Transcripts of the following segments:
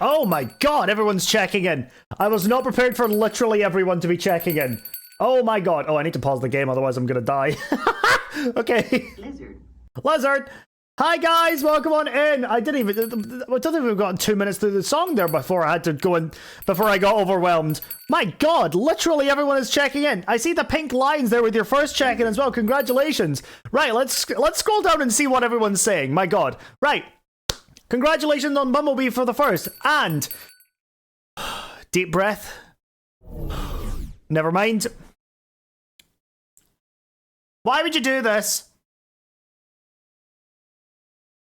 Oh my god, everyone's checking in. I was not prepared for literally everyone to be checking in. Oh my god. Oh, I need to pause the game, otherwise I'm gonna die. Okay. Lizard. Hi guys, welcome on in. I don't think we've gotten 2 minutes through the song there before I had to go in, before I got overwhelmed. My god, literally everyone is checking in. I see the pink lines there with your first check-in as well. Congratulations. Right, let's scroll down and see what everyone's saying. My god. Right. Congratulations on Bumblebee for the first. And deep breath. Never mind. Why would you do this?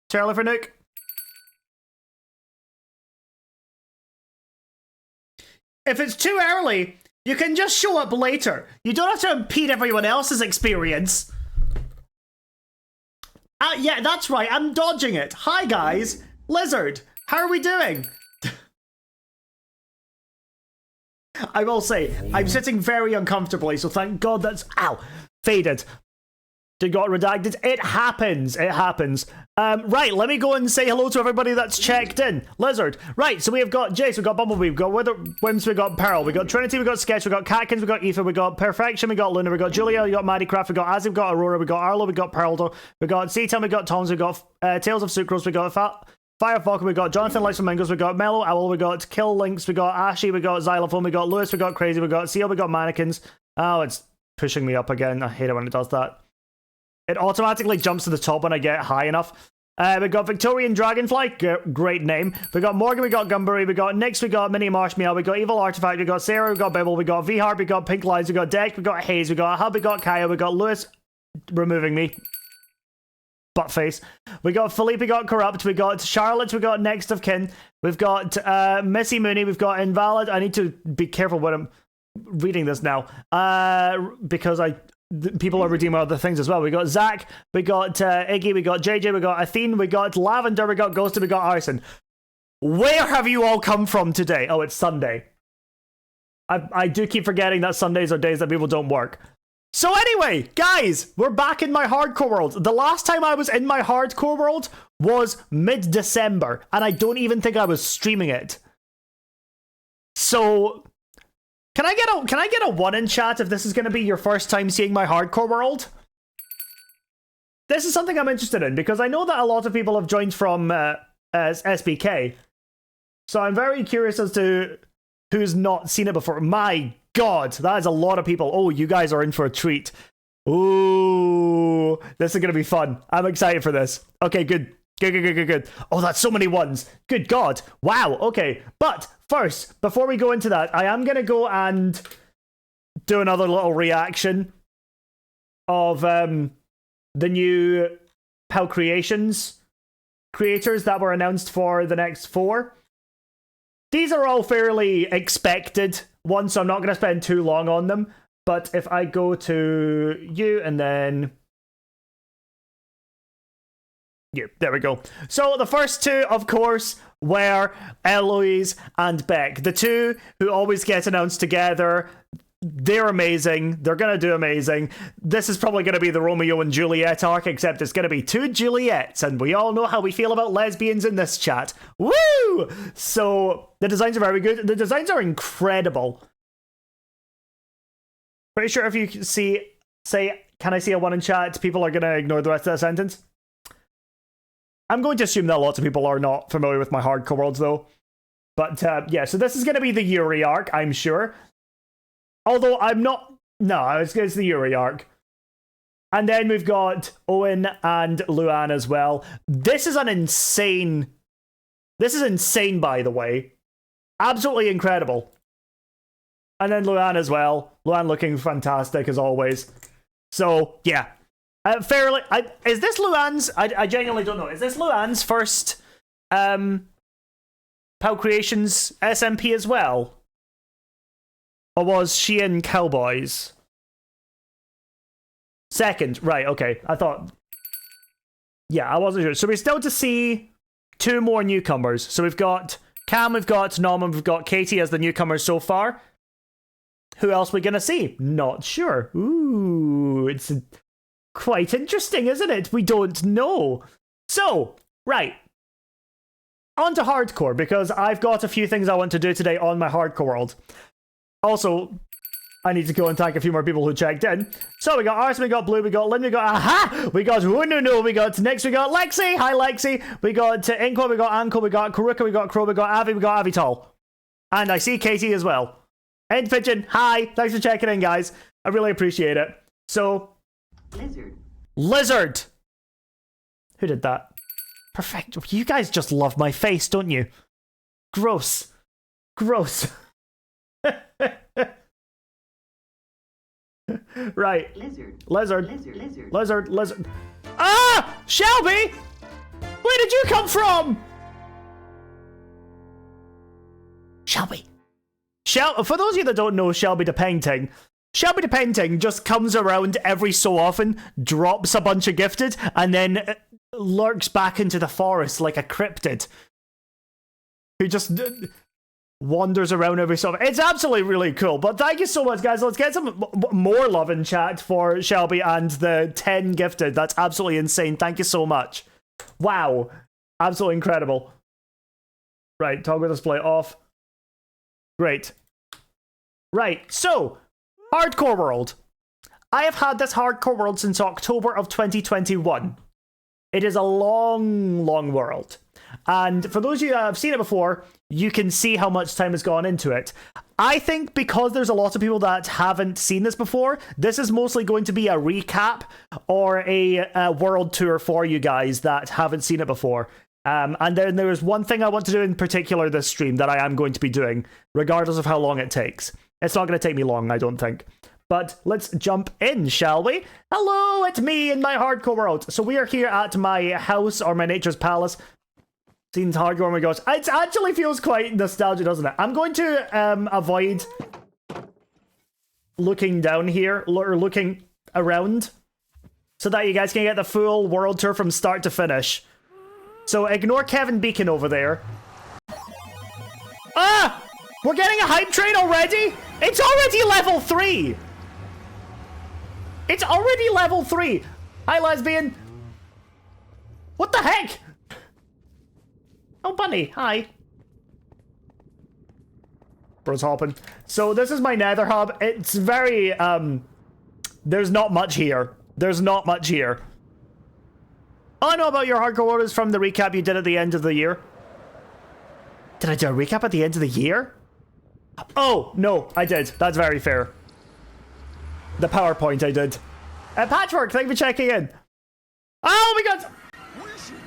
Too early for Nuke. If it's too early, you can just show up later. You don't have to impede everyone else's experience. Yeah, that's right. I'm dodging it. Hi, guys. Lizard, how are we doing? I will say, I'm sitting very uncomfortably, so thank God that's... Ow! Faded. It got redacted. It happens. It happens. Right, let me go and say hello to everybody that's checked in. Lizard. Right, so we have got Jace, we've got Bumblebee, we've got Wims, we've got Pearl, we've got Trinity, we've got Sketch, we've got Catkins, we've got Aoife, we've got Perfection, we've got Luna, we've got Julia, we've got Maddie-Craft, we've got Az, we've got Aurora, we've got Arlo, we've got Pearl, we've got C-Town, we've got Toms, we've got Tales of Sucrose, we've got Firefalcon, we've got Jonathan Likes Flamingos, we've got Mellow Owl, we've got Kill Links, we've got Ashy, we've got Xylophone, we've got Lewis, we've got Crazy, we've got Seal, we've got Mannequins. Oh, it's pushing me up again. I hate it when it does that. It automatically jumps to the top when I get high enough. We got Victorian Dragonfly, great name. We got Morgan, we got Gumbury, we got Nyx, we got Mini Marshmallow, we got Evil Artifact, we got Sarah, we got Bibble, we got V-Heart, we got Pink Lines, we got Deck, we got Haze, we got Hub, we got Kaya, we got Lewis, removing me. Buttface. We got Philippe, we got Corrupt, we got Charlotte, we got Next of Kin, we've got Missy Mooney, we've got Invalid. I need to be careful when I'm reading this now, because people are redeeming other things as well. We got Zach, we got Iggy, we got JJ, we got Athene, we got Lavender, we got Ghosted, we got Arson. Where have you all come from today? Oh, it's Sunday. I do keep forgetting that Sundays are days that people don't work. So anyway, guys, we're back in my hardcore world. The last time I was in my hardcore world was mid-December, and I don't even think I was streaming it. So... Can I get a 1 in chat if this is going to be your first time seeing my hardcore world? This is something I'm interested in, because I know that a lot of people have joined from SBK. So I'm very curious as to who's not seen it before. My god, that is a lot of people. Oh, you guys are in for a treat. Ooh, this is going to be fun. I'm excited for this. Okay, good. Good. Oh, that's so many ones. Good God. Wow. Okay. But first, before we go into that, I am going to go and do another little reaction of the new PAL Creations creators that were announced for the next 4. These are all fairly expected ones, so I'm not going to spend too long on them. But if I go to you and then... Yeah, there we go. So the first 2, of course, were Eloise and Beck. The 2 who always get announced together. They're amazing. They're going to do amazing. This is probably going to be the Romeo and Juliet arc, except it's going to be 2 Juliets, and we all know how we feel about lesbians in this chat. Woo! So the designs are very good. The designs are incredible. Pretty sure if you say, can I see a 1 in chat, people are going to ignore the rest of that sentence. I'm going to assume that lots of people are not familiar with my hardcore worlds, though. But, yeah, so this is going to be the Yuri arc, I'm sure. Although I'm not... No, it's the Yuri arc. And then we've got Owen and Luann as well. This is an insane... This is insane, by the way. Absolutely incredible. And then Luann as well. Luann looking fantastic, as always. So, yeah. Is this Luann's? I genuinely don't know. Is this Luann's first PAL Creations SMP as well? Or was she in Cowboys? Second, right, okay. I thought... Yeah, I wasn't sure. So we're still to see 2 more newcomers. So we've got Cam, we've got Norman, we've got Katie as the newcomers so far. Who else are we going to see? Not sure. Ooh, it's... Quite interesting, isn't it? We don't know. So, right. on to hardcore, because I've got a few things I want to do today on my hardcore world. Also, I need to go and thank a few more people who checked in. So we got Arson, we got Blue, we got Lynn, we got Aha! We got Wununu, we got Nix, we got Lexi, hi Lexi, we got Inqua, we got Anko, we got Karuka, we got Crow, we got Avi, we got Avital. And I see Katie as well. End Pigeon, hi, thanks for checking in, guys. I really appreciate it. So, Lizard. Who did that? Perfect. You guys just love my face, don't you? Gross. Gross. Right. Lizard. Ah! Shelby! Where did you come from? Shelby. For those of you that don't know Shelby the Painting just comes around every so often, drops a bunch of gifted, and then lurks back into the forest like a cryptid. Who just wanders around every so often. It's absolutely really cool. But thank you so much, guys. Let's get some more love in chat for Shelby and the 10 gifted. That's absolutely insane. Thank you so much. Wow. Absolutely incredible. Right, toggle display off. Great. Right, so, hardcore world. I have had this hardcore world since October of 2021. It is a long, long world. And for those of you that have seen it before, you can see how much time has gone into it. I think because there's a lot of people that haven't seen this before, this is mostly going to be a recap or a world tour for you guys that haven't seen it before. And then there is one thing I want to do in particular this stream that I am going to be doing, regardless of how long it takes. It's not going to take me long, I don't think. But let's jump in, shall we? Hello, it's me in my hardcore world. So we are here at my house, or my nature's palace. Seems hardcore, oh my gosh. It actually feels quite nostalgic, doesn't it? I'm going to avoid looking down here, or looking around, so that you guys can get the full world tour from start to finish. So ignore Kevin Beacon over there. Ah! We're getting a hype train already? It's already level 3! It's already level 3! Hi, lesbian! What the heck? Oh, Bunny, hi. Bro's hopping. So this is my nether hub. It's very, there's not much here. There's not much here. All I know about your hardcore world is from the recap you did at the end of the year. Did I do a recap at the end of the year? Oh, no, I did. That's very fair. The PowerPoint I did. Patchwork, thank you for checking in. Oh, we got...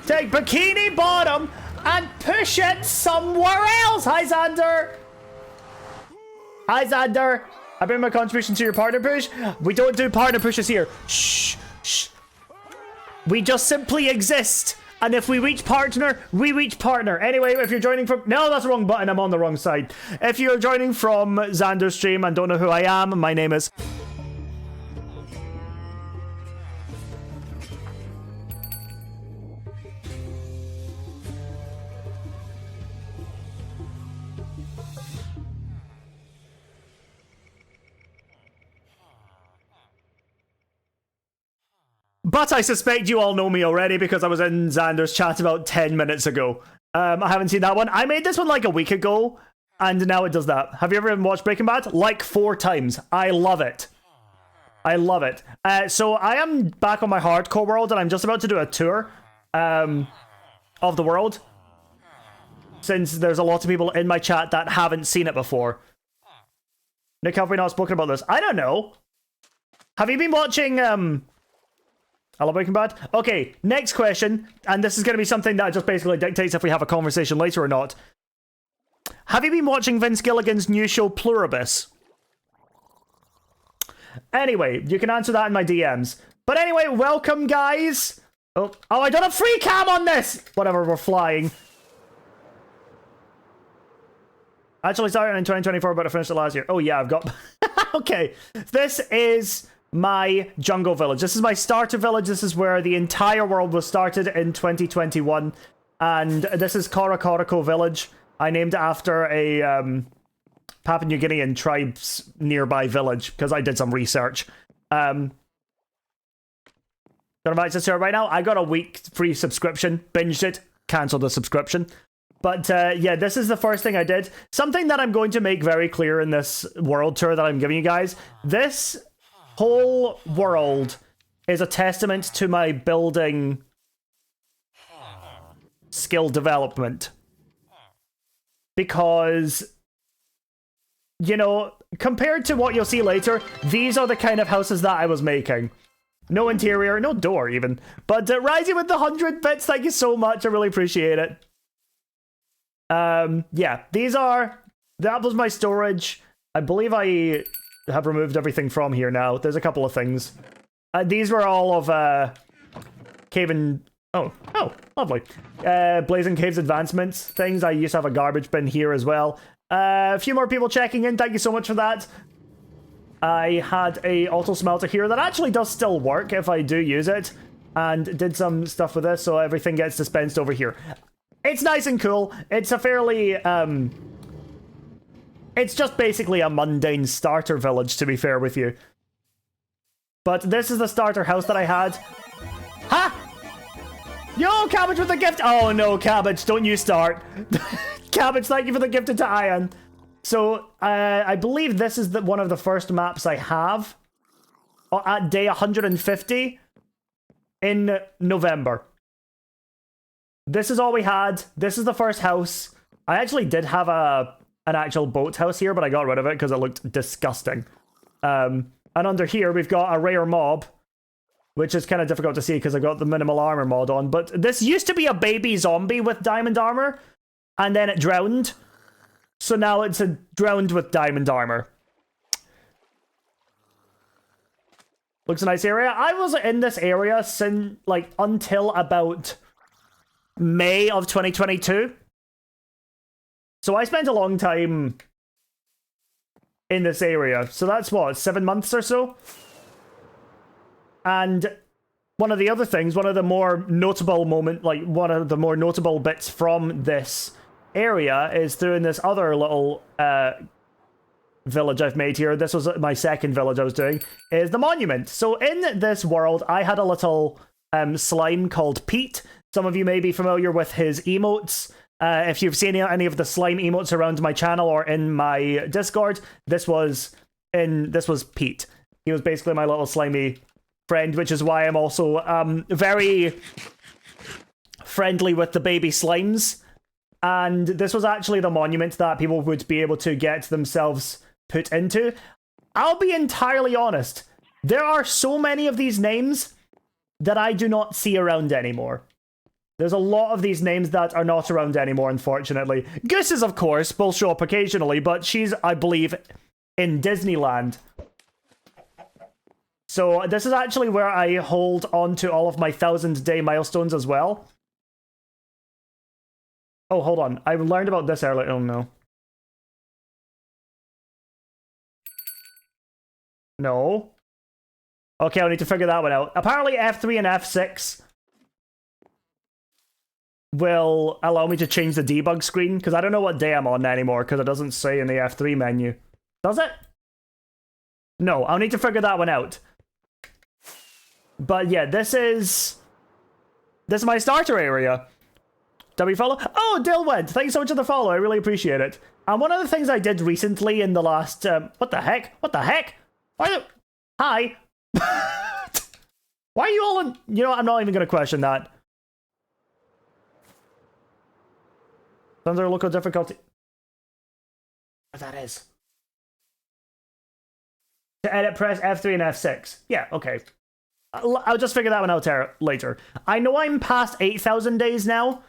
Take Bikini Bottom and push it somewhere else. Hi, Xander. Hi, Xander. I bring my contribution to your partner push. We don't do partner pushes here. Shh, shh. We just simply exist. And if we reach partner, we reach partner. Anyway, if you're joining from... No, that's the wrong button. I'm on the wrong side. If you're joining from Xander's stream and don't know who I am, my name is... But I suspect you all know me already because I was in Xander's chat about 10 minutes ago. I haven't seen that one. I made this one like a week ago, and now it does that. Have you ever watched Breaking Bad? Like 4 times. I love it. I love it. So I am back on my hardcore world, and I'm just about to do a tour of the world. Since there's a lot of people in my chat that haven't seen it before. Nick, have we not spoken about this? I don't know. Have you been watching... I love Breaking Bad. Okay, next question, and this is going to be something that just basically dictates if we have a conversation later or not. Have you been watching Vince Gilligan's new show Pluribus? Anyway, you can answer that in my DMs. But anyway, welcome, guys. Oh, I don't have free cam on this. Whatever, we're flying. Actually started in 2024, but I finished it last year. Oh yeah, I've got... Okay, this is... my jungle village. This is my starter village. This is where the entire world was started in 2021. And this is Korokoroko village. I named it after a Papua New Guinean tribe's nearby village because I did some research. Got access to it right now. I got a week free subscription, binged it, cancelled the subscription. But yeah, this is the first thing I did. Something that I'm going to make very clear in this world tour that I'm giving you guys. This whole world is a testament to my building skill development. Because, you know, compared to what you'll see later, these are the kind of houses that I was making. No interior, no door even. But Rising with the 100 bits, thank you so much. I really appreciate it. Yeah, that was my storage. I believe I have removed everything from here now. There's a couple of things. These were all of Cave and... Oh, lovely. Blazing Caves advancements things. I used to have a garbage bin here as well. A few more people checking in. Thank you so much for that. I had a auto smelter here that actually does still work if I do use it. And did some stuff with this, so everything gets dispensed over here. It's nice and cool. It's a fairly, it's just basically a mundane starter village, to be fair with you. But this is the starter house that I had. Ha! Yo, Cabbage with the gift! Oh no, Cabbage, don't you start. Cabbage, thank you for the gift to Ian. So, I believe this is one of the first maps I have. At day 150 in November. This is all we had. This is the first house. I actually did have an actual boat house here, but I got rid of it because it looked disgusting. And under here, we've got a rare mob, which is kind of difficult to see because I got the minimal armor mod on. But this used to be a baby zombie with diamond armor, and then it drowned. So now it's a drowned with diamond armor. Looks a nice area. I was in this area since, like, until about May of 2022. So I spent a long time in this area. So that's what, 7 months or so? And one of the other things, one of the more notable bits from this area is through this other little village I've made here. This was my second village I was doing, is the monument. So in this world, I had a little slime called Pete. Some of you may be familiar with his emotes. If you've seen any of the slime emotes around my channel or in my Discord, this was Pete. He was basically my little slimy friend, which is why I'm also very friendly with the baby slimes. And this was actually the monument that people would be able to get themselves put into. I'll be entirely honest. There are so many of these names that I do not see around anymore. There's a lot of these names that are not around anymore, unfortunately. Gooses, of course, will show up occasionally, but she's, I believe, in Disneyland. So this is actually where I hold on to all of my 1,000-day milestones as well. Oh, hold on. I learned about this earlier. Oh, no. No. Okay, I need to figure that one out. Apparently F3 and F6 will allow me to change the debug screen, because I don't know what day I'm on anymore, because it doesn't say in the F3 menu. Does it? No, I'll need to figure that one out. But yeah, this is my starter area. W follow? Oh, Dilwed, thank you so much for the follow. I really appreciate it. And one of the things I did recently in the last... what the heck? What the heck? Hi. Why are you all in... You know what? I'm not even going to question that. Under local difficulty. What that is. To edit, press F3 and F6. Yeah, okay. I'll just figure that one out later. I know I'm past 8,000 days now,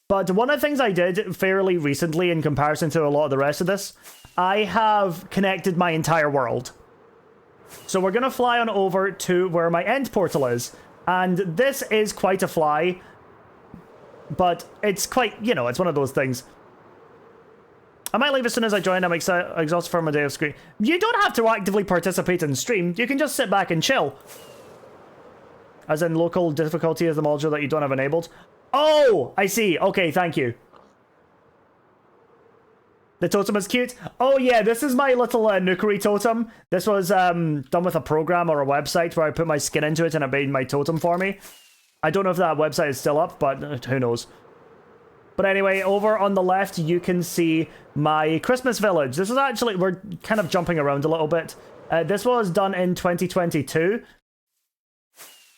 but one of the things I did fairly recently in comparison to a lot of the rest of this, I have connected my entire world. So we're going to fly on over to where my end portal is. And this is quite a fly. But it's quite, you know, it's one of those things. I might leave as soon as I join. I'm exhausted from a day of screen. You don't have to actively participate in stream. You can just sit back and chill. As in local difficulty is the module that you don't have enabled. Oh, I see. Okay, thank you. The totem is cute. Oh yeah, this is my little Nukeri totem. This was done with a program or a website where I put my skin into it and it made my totem for me. I don't know if that website is still up, but who knows. But anyway, over on the left, you can see my Christmas village. This is actually, we're kind of jumping around a little bit. This was done in 2022.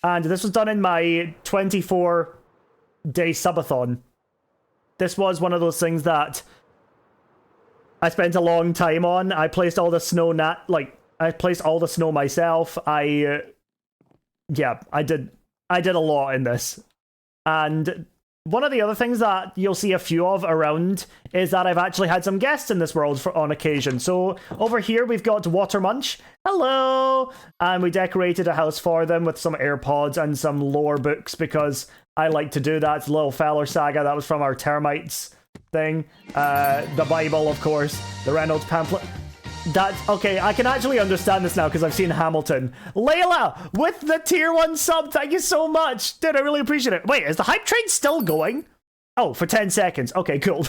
And this was done in my 24-day subathon. This was one of those things that I spent a long time on. I placed all the snow, I placed all the snow myself. Yeah, I did a lot in this. And one of the other things that you'll see a few of around is that I've actually had some guests in this world on occasion. So over here we've got Watermunch. Hello! And we decorated a house for them with some AirPods and some lore books because I like to do that. It's Little Feller Saga, that was from our termites thing. The Bible, of course. The Reynolds pamphlet. That's okay. I can actually understand this now because I've seen Hamilton. Layla with the tier 1 sub. Thank you so much. Dude, I really appreciate it. Wait, is the hype train still going? Oh, for 10 seconds. Okay, cool.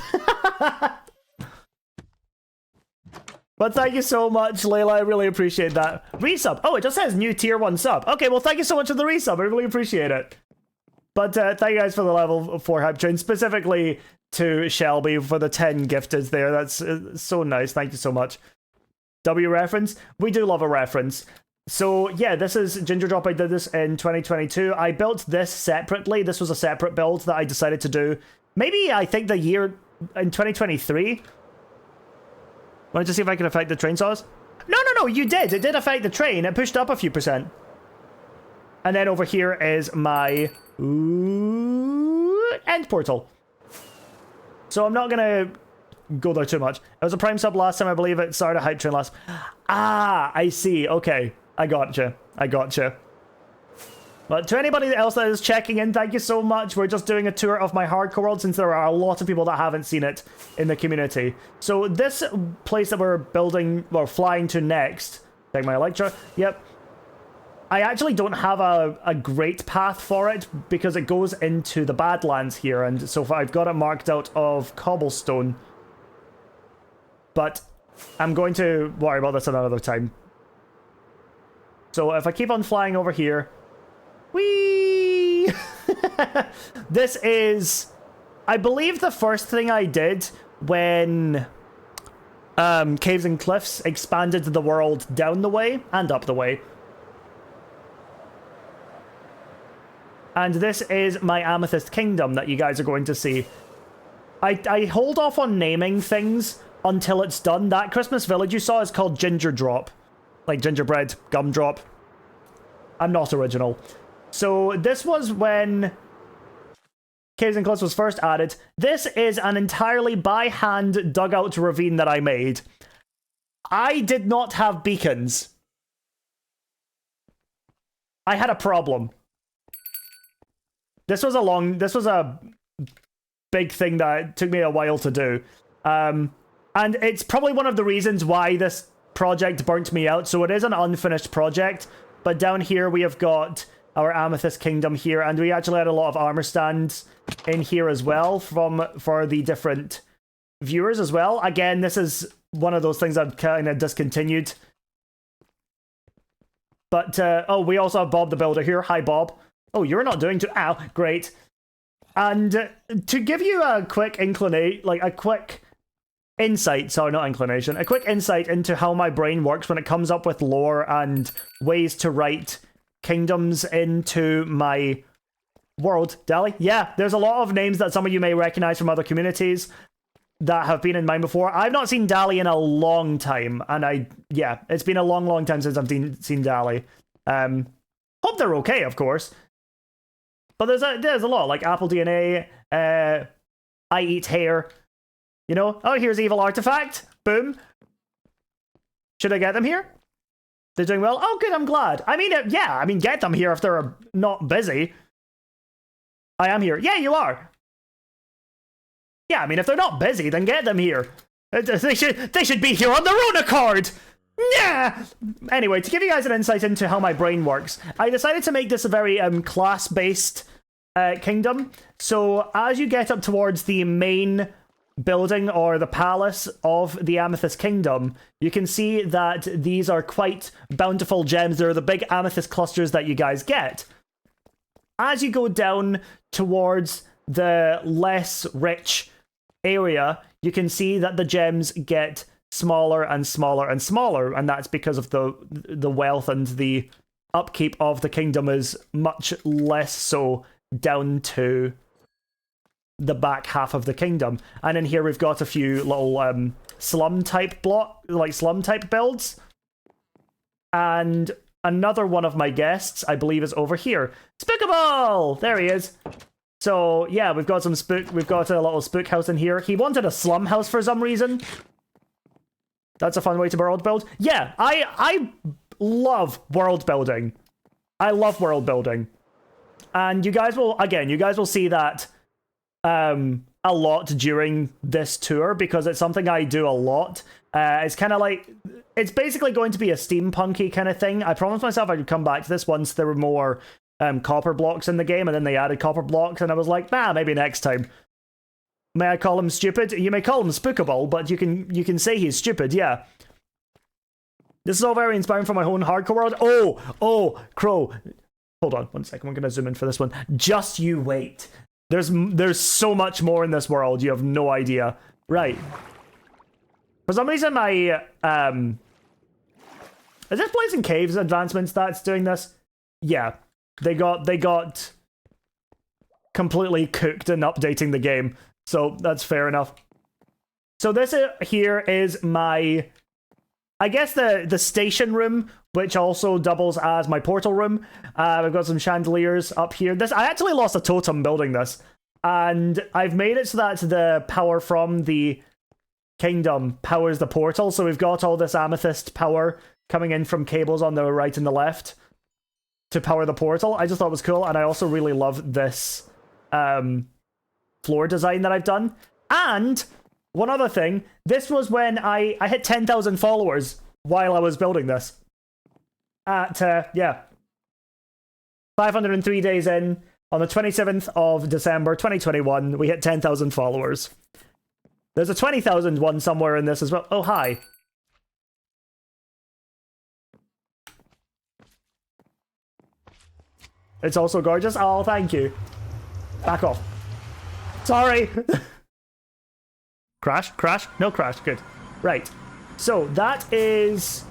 But thank you so much, Layla. I really appreciate that. Resub. Oh, it just says new tier 1 sub. Okay, well, thank you so much for the resub. I really appreciate it. But thank you guys for the level 4 hype train, specifically to Shelby for the 10 gifted there. That's so nice. Thank you so much. W reference? We do love a reference. So yeah, this is Ginger Drop. I did this in 2022. I built this separately. This was a separate build that I decided to do. Maybe I think the year in 2023. Wanted to see if I could affect the train saws. No, you did. It did affect the train. It pushed up a few percent. And then over here is my end portal. So I'm not gonna go there too much. It was a prime sub last time, I believe. It started a hype train last. Ah, I see. Okay, I gotcha. But to anybody else that is checking in, thank you so much. We're just doing a tour of my hardcore world since there are a lot of people that haven't seen it in the community. So this place that we're building, or flying to next, take my Electra. Yep. I actually don't have a great path for it because it goes into the Badlands here, and so far I've got it marked out of cobblestone. But I'm going to worry about this another time. So if I keep on flying over here... Whee! This is, I believe, the first thing I did when Caves and Cliffs expanded the world down the way and up the way. And this is my Amethyst Kingdom that you guys are going to see. I hold off on naming things until it's done. That Christmas village you saw is called Ginger Drop. Like gingerbread, gumdrop. I'm not original. So this was when Caves and Cliffs was first added. This is an entirely by hand dug out ravine that I made. I did not have beacons. I had a problem. This was a big thing that took me a while to do. And it's probably one of the reasons why this project burnt me out. So it is an unfinished project. But down here we have got our Amethyst Kingdom here. And we actually had a lot of armor stands in here as well for the different viewers as well. Again, this is one of those things I've kind of discontinued. But, oh, we also have Bob the Builder here. Hi, Bob. Oh, you're not doing too... Ow, great. And to give you a quick insight, sorry, not inclination, a quick insight into how my brain works when it comes up with lore and ways to write kingdoms into my world. Dali? Yeah, there's a lot of names that some of you may recognize from other communities that have been in mine before. I've not seen Dali in a long time, and yeah, it's been a long time since I've seen Dali. Hope they're okay, of course. But there's a lot, like Apple DNA, I Eat Hair. You know, oh, here's Evil Artifact. Boom. Should I get them here? They're doing well. Oh, good, I'm glad. I mean, yeah, I mean, get them here if they're not busy. I am here. Yeah, you are. Yeah, I mean, if they're not busy, then get them here. They should be here on their own accord. Yeah. Anyway, to give you guys an insight into how my brain works, I decided to make this a very class-based kingdom. So as you get up towards the main building or the palace of the Amethyst Kingdom, you can see that these are quite bountiful gems. They're the big amethyst clusters that you guys get. As you go down towards the less rich area, you can see that the gems get smaller and smaller and smaller, and that's because of the wealth and the upkeep of the kingdom is much less so down to the back half of the kingdom. And in here we've got a few little slum type builds. And another one of my guests, I believe, is over here. Spookable! There he is. So yeah, we've got a little spook house in here. He wanted a slum house for some reason. That's a fun way to world build. Yeah, I love world building. I love world building. And you guys will see that a lot during this tour, because it's something I do a lot. It's kind of like, it's basically going to be a steampunky kind of thing. I promised myself I would come back to this once there were more copper blocks in the game, and then they added copper blocks, and I was like, nah, maybe next time. May I call him stupid? You may call him spookable, but you can say he's stupid, yeah. This is all very inspiring for my own hardcore world. Oh, Crow. Hold on, 1 second. We're gonna zoom in for this one. Just you wait. There's so much more in this world. You have no idea. Right. For some reason, my is this Blazing Caves advancements that's doing this? Yeah, they got completely cooked in updating the game, so that's fair enough. So this here is my, I guess the station room, which also doubles as my portal room. We've got some chandeliers up here. I actually lost a totem building this, and I've made it so that the power from the kingdom powers the portal. So we've got all this amethyst power coming in from cables on the right and the left to power the portal. I just thought it was cool, and I also really love this floor design that I've done. And one other thing, this was when I hit 10,000 followers while I was building this. At, 503 days in, on the 27th of December 2021, we hit 10,000 followers. There's a 20,000 one somewhere in this as well. Oh, hi. It's also gorgeous. Oh, thank you. Back off. Sorry. Crash? No crash. Good. Right. So that is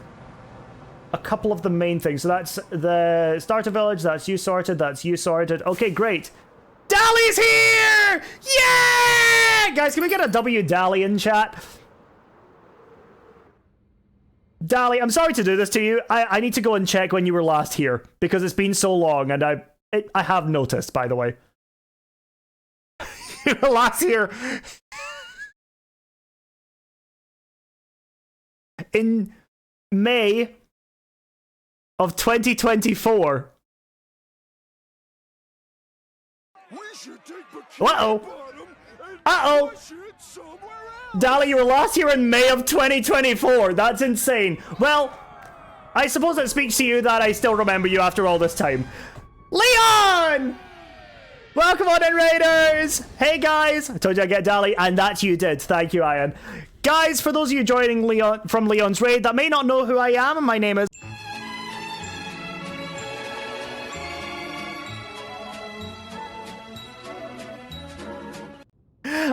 a couple of the main things. So that's the starter village. That's you sorted. That's you sorted. Okay, great. Dali's here! Yeah! Guys, can we get a W Dali in chat? Dali, I'm sorry to do this to you. I need to go and check when you were last here, because it's been so long, and I have noticed, by the way. You were last here in May of 2024. Uh-oh. Dali, you were last here in May of 2024. That's insane. Well, I suppose it speaks to you that I still remember you after all this time. Leon! Welcome on in, Raiders! Hey, guys. I told you I'd get Dali, and that you did. Thank you, Ian. Guys, for those of you joining Leon from Leon's Raid that may not know who I am, my name is...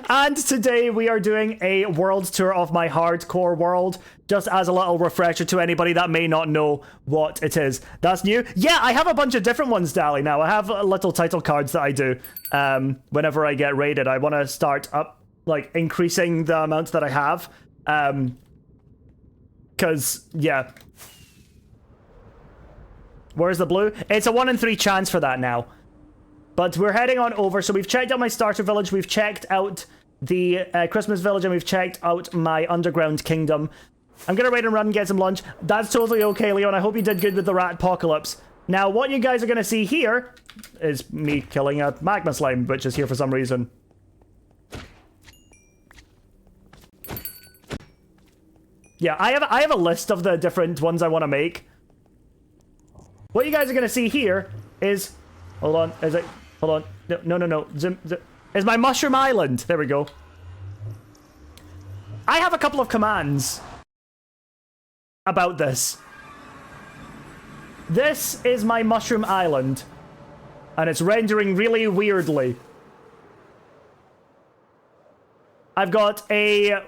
And today we are doing a world tour of my hardcore world, just as a little refresher to anybody that may not know what it is. That's new. Yeah, I have a bunch of different ones, Dali, now. I have little title cards that I do whenever I get raided. I want to start up, like, increasing the amount that I have. Because, yeah. Where's the blue? It's a 1 in 3 chance for that now. But we're heading on over, so we've checked out my starter village, we've checked out the Christmas village, and we've checked out my underground kingdom. I'm gonna raid and run and get some lunch. That's totally okay, Leon. I hope you did good with the rat apocalypse. Now, what you guys are gonna see here is me killing a magma slime, which is here for some reason. Yeah, I have a list of the different ones I want to make. What you guys are gonna see here is... Hold on, is it... Hold on. No. Zoom. Is my mushroom island. There we go. I have a couple of commands about this. This is my mushroom island, and it's rendering really weirdly. I've got a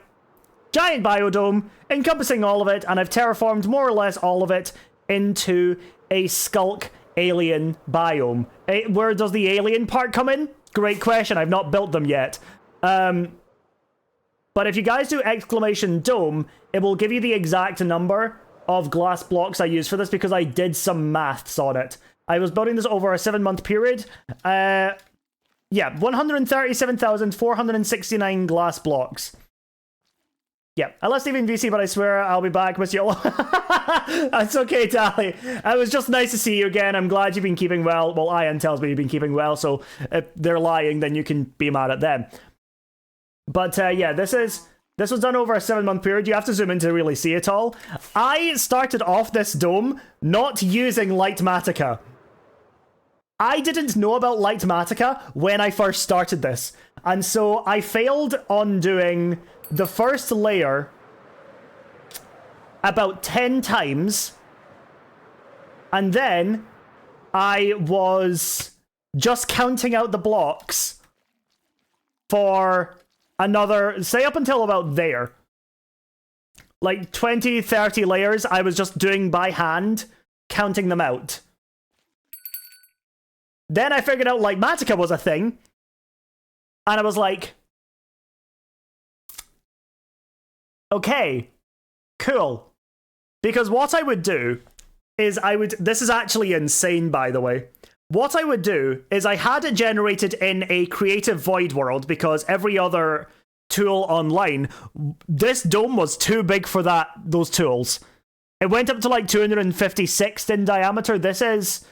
giant biodome encompassing all of it, and I've terraformed more or less all of it into a skulk alien biome. Where does the alien part come in? Great question. I've not built them yet. But if you guys do exclamation dome, it will give you the exact number of glass blocks I use for this because I did some maths on it. I was building this over a 7-month period. Yeah, 137,469 glass blocks. Yeah, I left Steven VC, but I swear I'll be back, Miss Yolo. That's okay, Tally. It was just nice to see you again. I'm glad you've been keeping well. Well, Ian tells me you've been keeping well, so if they're lying, then you can be mad at them. But yeah, this was done over a 7-month period. You have to zoom in to really see it all. I started off this dome not using Lightmatica. I didn't know about Lightmatica when I first started this. And so I failed on doing the first layer about 10 times. And then I was just counting out the blocks for another, say up until about there. Like 20, 30 layers I was just doing by hand, counting them out. Then I figured out Lightmatica was a thing. And I was like, okay, cool. Because what I would do is this is actually insane, by the way. What I would do is I had it generated in a creative void world because every other tool online, this dome was too big for those tools. It went up to like 256 in diameter. This is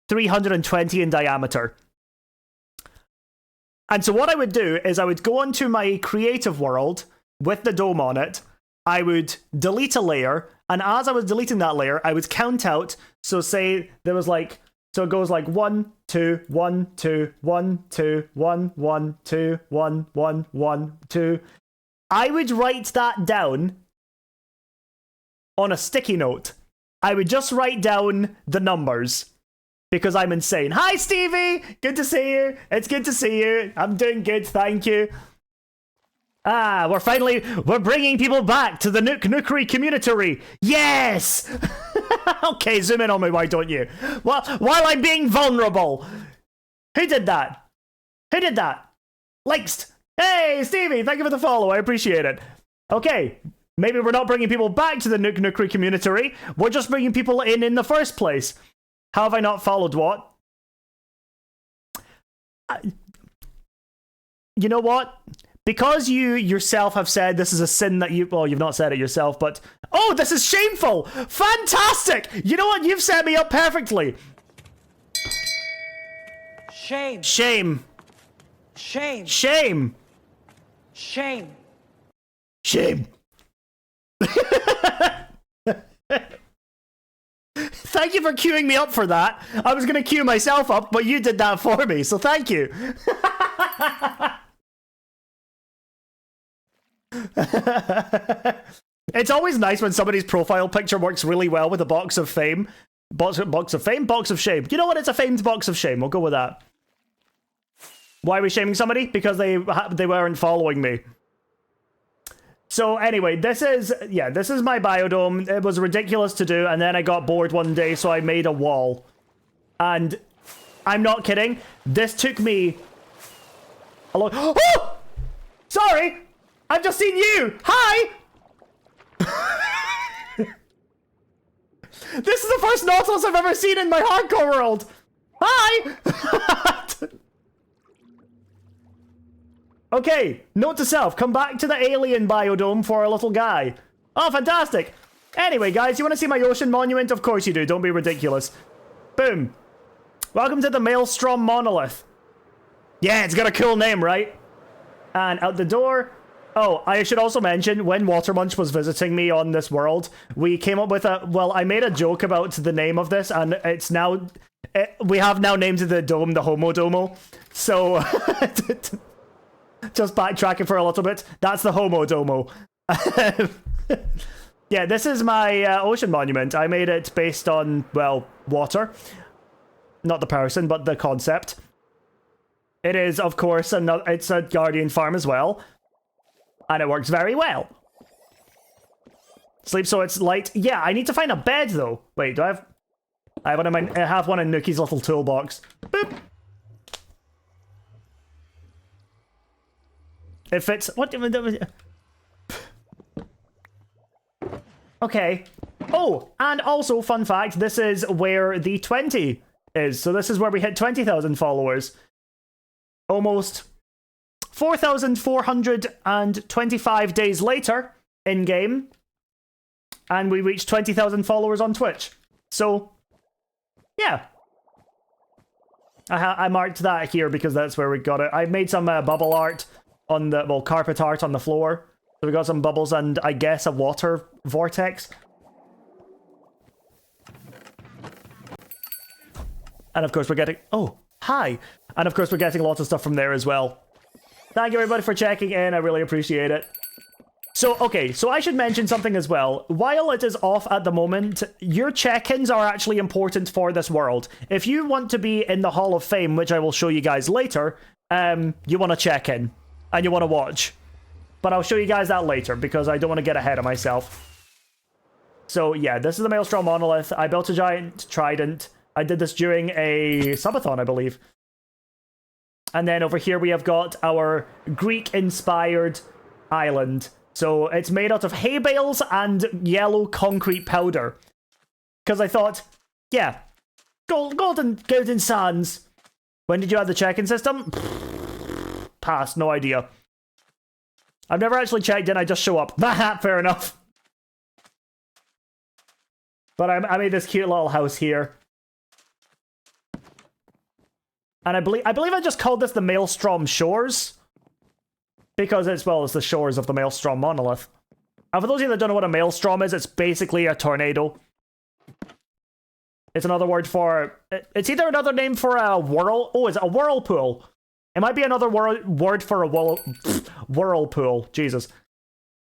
320 in diameter. And so what I would do is I would go onto my creative world with the dome on it. I would delete a layer, and as I was deleting that layer, I would count out. So say there was so it goes like 1, 2, 1, 2, 1, 2, 1, 1, 2, 1, 1, 1, 2. I would write that down on a sticky note. I would just write down the numbers because I'm insane. Hi, Stevie! Good to see you. It's good to see you. I'm doing good, thank you. We're bringing people back to the Nukeri community. Yes! Okay, zoom in on me, why don't you? While I'm being vulnerable. Who did that? Who did that? Likes. Hey, Stevie, thank you for the follow. I appreciate it. Okay, maybe we're not bringing people back to the Nukeri community. We're just bringing people in the first place. How have I not followed what? You know what? Because you yourself have said this is a sin that you've not said it yourself, but oh, this is shameful! Fantastic! You know what? You've set me up perfectly. Shame. Shame. Shame. Shame. Shame. Shame. Thank you for queuing me up for that. I was going to queue myself up, but you did that for me, so thank you. It's always nice when somebody's profile picture works really well with a box of fame. Box of fame? Box of shame. You know what? It's a famed box of shame. We'll go with that. Why are we shaming somebody? Because they weren't following me. So anyway, this is my biodome. It was ridiculous to do, and then I got bored one day, so I made a wall. And I'm not kidding. This took me a long... Oh! Sorry! I've just seen you! Hi! This is the first Nautilus I've ever seen in my hardcore world! Hi! Okay, note to self, come back to the alien biodome for a little guy. Oh, fantastic! Anyway, guys, you want to see my ocean monument? Of course you do, don't be ridiculous. Boom. Welcome to the Maelstrom Monolith. Yeah, it's got a cool name, right? And out the door... Oh, I should also mention, when Watermunch was visiting me on this world, we came up with I made a joke about the name of this, and it's now... we have now named the dome the Homo Domo. So... just backtracking for a little bit, that's the Homo Domo. Yeah, this is my ocean monument. I made it based on, well, water. Not the person, but the concept. It is, of course, it's a Guardian farm as well. And it works very well. Sleep so it's light. Yeah, I need to find a bed though. Wait, do I have... I have one in Nuki's little toolbox. Boop. It fits... What? Okay. Oh, and also, fun fact, this is where the 20 is. So this is where we hit 20,000 followers. Almost 4,425 days later, in-game. And we reached 20,000 followers on Twitch. So, yeah. I marked that here because that's where we got it. I made some bubble art on the... Well, carpet art on the floor. So we got some bubbles and, I guess, a water vortex. And of course we're getting... Oh, hi! And of course we're getting lots of stuff from there as well. Thank you everybody for checking in, I really appreciate it. So, okay, so I should mention something as well. While it is off at the moment, your check-ins are actually important for this world. If you want to be in the Hall of Fame, which I will show you guys later, you want to check in. And you want to watch. But I'll show you guys that later, because I don't want to get ahead of myself. So, yeah, this is the Maelstrom Monolith. I built a giant trident. I did this during a subathon, I believe. And then over here we have got our Greek-inspired island. So it's made out of hay bales and yellow concrete powder. Because I thought, yeah, golden sands. When did you have the check-in system? Pass, no idea. I've never actually checked in, I just show up. Fair enough. But I made this cute little house here. And I believe I just called this the Maelstrom Shores. Because it's the shores of the Maelstrom Monolith. And for those of you that don't know what a maelstrom is, it's basically a tornado. It's another word for... It's either another name for a whirl... Oh, is it a whirlpool? It might be another word for a whirlpool. Jesus.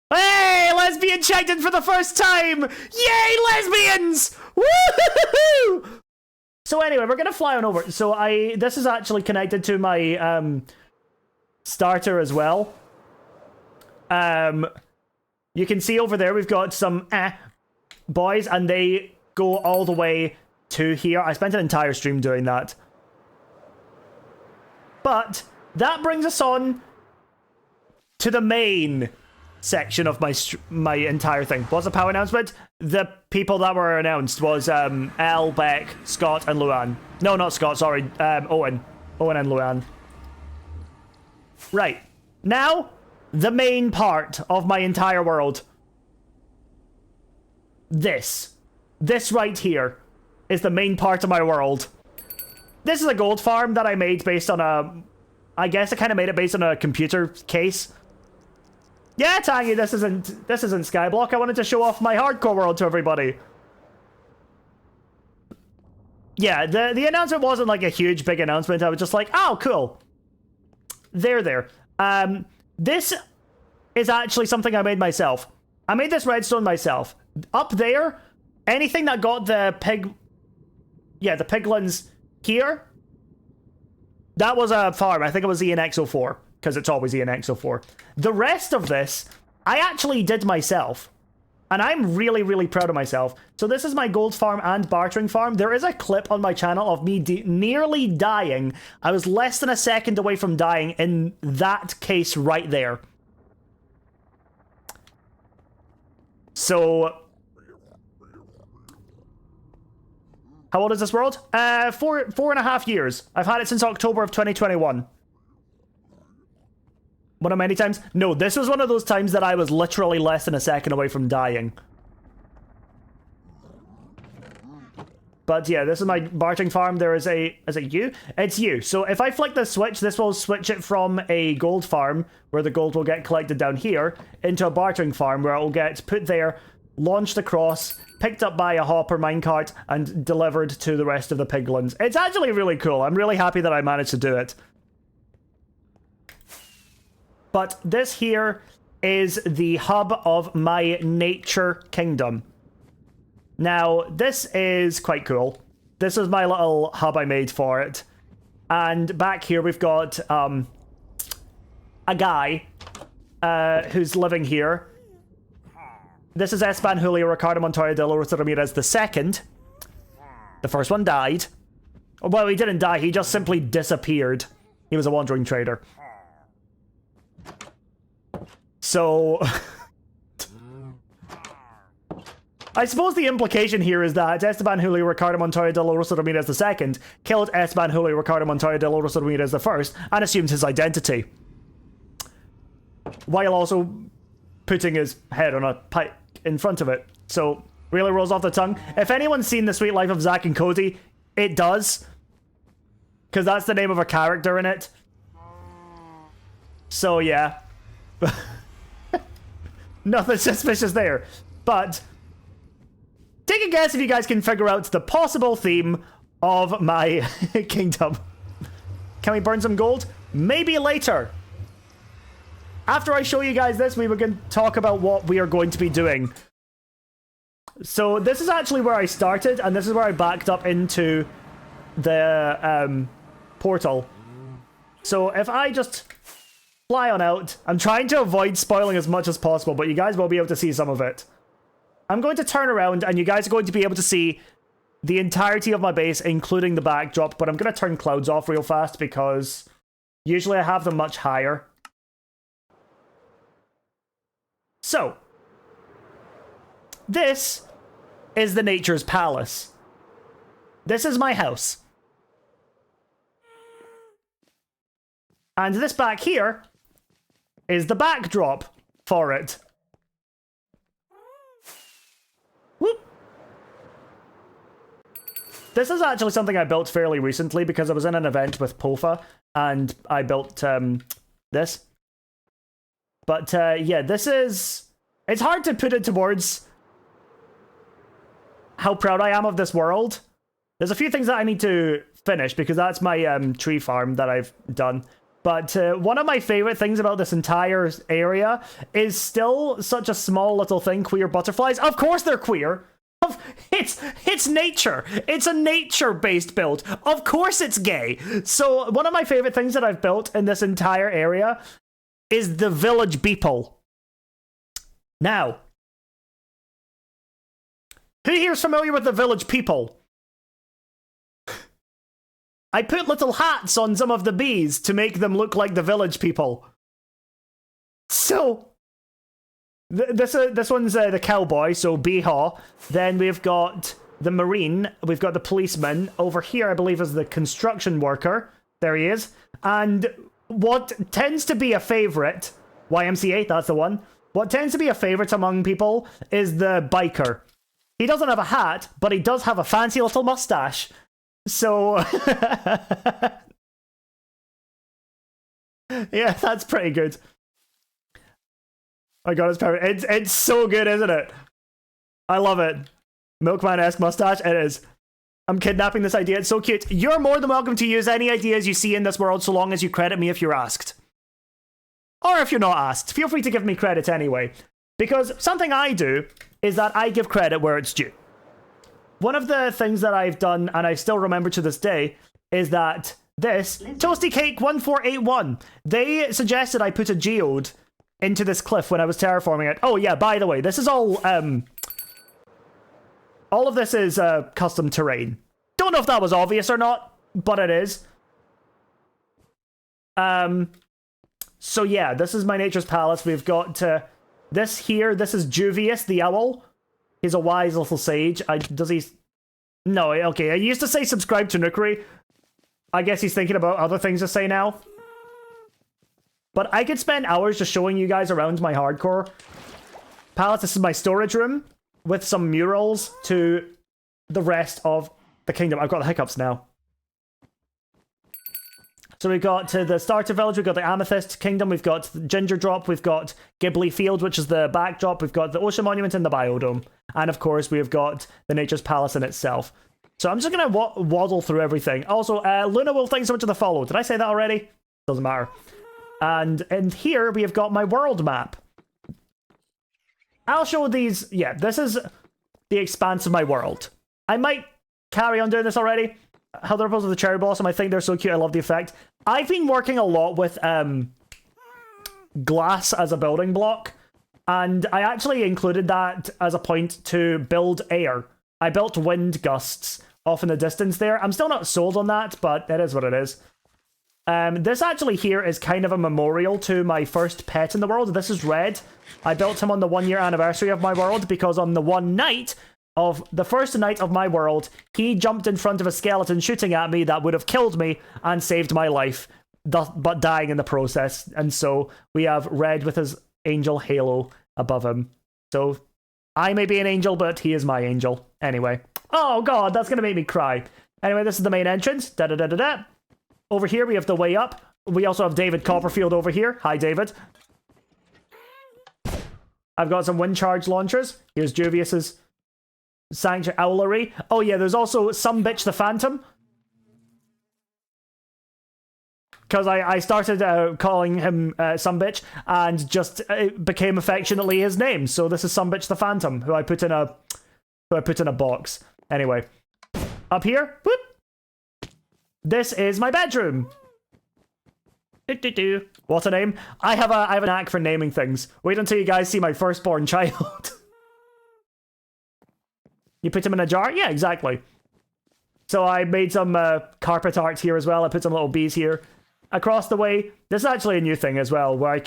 Hey! Lesbian checked in for the first time! Yay, lesbians! Woo-hoo-hoo-hoo! So anyway, we're gonna fly on over. So this is actually connected to my starter as well. You can see over there we've got some boys, and they go all the way to here. I spent an entire stream doing that. But that brings us on to the main section of my entire thing. What's the power announcement? The people that were announced was Elle, Beck, Scott, and Luann. No, not Scott, sorry. Owen. Owen and Luann. Right. Now, the main part of my entire world. This right here is the main part of my world. This is a gold farm that I made based on a... I guess I kind of made it based on a computer case. Yeah, Tangy, this isn't Skyblock. I wanted to show off my hardcore world to everybody. Yeah, the announcement wasn't like a huge, big announcement. I was just like, oh, cool. There. This is actually something I made myself. I made this redstone myself. Up there, anything that got the piglins here, that was a farm. I think it was ENX04, because it's always ENX04. The rest of this, I actually did myself. And I'm really, really proud of myself. So this is my gold farm and bartering farm. There is a clip on my channel of me nearly dying. I was less than a second away from dying in that case right there. So... how old is this world? 4.5 years. I've had it since October of 2021. One of many times? No, this was one of those times that I was literally less than a second away from dying. But yeah, this is my bartering farm. There is a... is it you? It's you. So if I flick the switch, this will switch it from a gold farm, where the gold will get collected down here, into a bartering farm, where it will get put there, launched across, picked up by a hopper minecart, and delivered to the rest of the piglins. It's actually really cool. I'm really happy that I managed to do it. But this here is the hub of my nature kingdom. Now, this is quite cool. This is my little hub I made for it. And back here we've got a guy. who's living here. This is Esteban Julio Ricardo Montoya de la Rosa Ramirez II. The first one died. Well, he didn't die, he just simply disappeared. He was a wandering trader. So... I suppose the implication here is that Esteban Julio Ricardo Montoya de la Rosa Ramirez II killed Esteban Julio Ricardo Montoya de la Rosa Ramirez I and assumed his identity. While also putting his head on a pike in front of it. So, really rolls off the tongue. If anyone's seen The Sweet Life of Zack and Cody, it does. Because that's the name of a character in it. So, yeah. Nothing suspicious there. But... take a guess if you guys can figure out the possible theme of my kingdom. Can we burn some gold? Maybe later. After I show you guys this, we were going to talk about what we are going to be doing. So this is actually where I started, and this is where I backed up into the portal. So if I just fly on out, I'm trying to avoid spoiling as much as possible, but you guys will be able to see some of it. I'm going to turn around, and you guys are going to be able to see the entirety of my base, including the backdrop, but I'm going to turn clouds off real fast, because usually I have them much higher. So, this is the Nature's Palace. This is my house. And this back here is the backdrop for it. Whoop. This is actually something I built fairly recently because I was in an event with Pofa and I built this. But yeah, this is... it's hard to put it towards how proud I am of this world. There's a few things that I need to finish because that's my tree farm that I've done. But one of my favorite things about this entire area is still such a small little thing, queer butterflies. Of course they're queer. It's nature. It's a nature-based build. Of course it's gay. So one of my favorite things that I've built in this entire area is the village beeple. Now, who here's familiar with the village people? I put little hats on some of the bees to make them look like the village people. So, this one's the cowboy, so Bee-Haw. Then we've got the marine, we've got the policeman. Over here, I believe, is the construction worker. There he is. And what tends to be a favorite, YMCA, that's the one. What tends to be a favorite among people is the biker. He doesn't have a hat, but he does have a fancy little mustache. So, yeah, that's pretty good. I got his power. It's so good, isn't it? I love it. Milkman-esque mustache, it is. I'm kidnapping this idea, it's so cute. You're more than welcome to use any ideas you see in this world so long as you credit me if you're asked. Or if you're not asked, feel free to give me credit anyway. Because something I do is that I give credit where it's due. One of the things that I've done, and I still remember to this day, is that this, Toasty Cake 1481, they suggested I put a geode into this cliff when I was terraforming it. Oh yeah, by the way, this is all of this is custom terrain. Don't know if that was obvious or not, but it is. So yeah, this is my Nature's Palace. We've got this here. This is Juvius the owl. He's a wise little sage. Does he? No, okay. I used to say subscribe to Nukeri. I guess he's thinking about other things to say now. But I could spend hours just showing you guys around my hardcore palace. This is my storage room with some murals to the rest of the kingdom. I've got the hiccups now. So we've got the starter village, we've got the Amethyst Kingdom, we've got the Ginger Drop, we've got Ghibli Field, which is the backdrop, we've got the Ocean Monument and the Biodome. And of course, we've got the Nature's Palace in itself. So I'm just going to waddle through everything. Also, Luna will thank so much for the follow. Did I say that already? Doesn't matter. And in here, we have got my world map. I'll show these. Yeah, this is the expanse of my world. I might carry on doing this already. How the ripples of the cherry blossom, I think they're so cute. I love the effect. I've been working a lot with glass as a building block, and I actually included that as a point to build air. I built wind gusts off in the distance there. I'm still not sold on that, but it is what it is. This actually here is kind of a memorial to my first pet in the world. This is Red. I built him on the 1 year anniversary of my world because on the the first night of my world, he jumped in front of a skeleton shooting at me that would have killed me and saved my life, but dying in the process. And so we have Red with his angel halo above him. So I may be an angel, but he is my angel. Anyway. Oh god, that's going to make me cry. Anyway, this is the main entrance. Da-da-da-da-da. Over here, we have the way up. We also have David Copperfield over here. Hi, David. I've got some wind charge launchers. Here's Juvius's Sanctuary Owlery. Oh yeah, there's also Some Bitch the Phantom. Because I started calling him Some Bitch, and just it became affectionately his name. So this is Some Bitch the Phantom, who I put in a box. Anyway, up here, whoop. This is my bedroom. What a name. I have a knack for naming things. Wait until you guys see my firstborn child. You put him in a jar? Yeah, exactly. So I made some carpet art here as well. I put some little bees here. Across the way, this is actually a new thing as well, where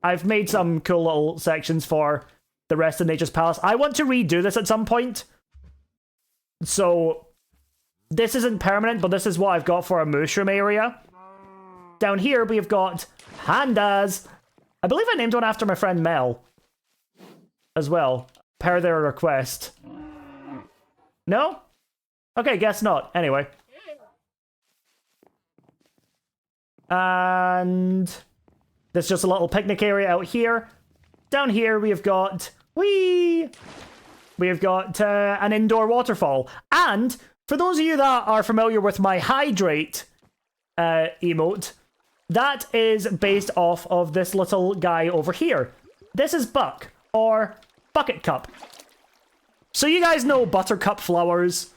I've made some cool little sections for the rest of Nature's Palace. I want to redo this at some point. So this isn't permanent, but this is what I've got for a mushroom area. Down here, we've got pandas. I believe I named one after my friend Mel as well, per their request. No? Okay, guess not. Anyway. And there's just a little picnic area out here. Down here, we've got... We've got an indoor waterfall. And for those of you that are familiar with my hydrate emote, that is based off of this little guy over here. This is Buck, or Bucket Cup. So you guys know buttercup flowers.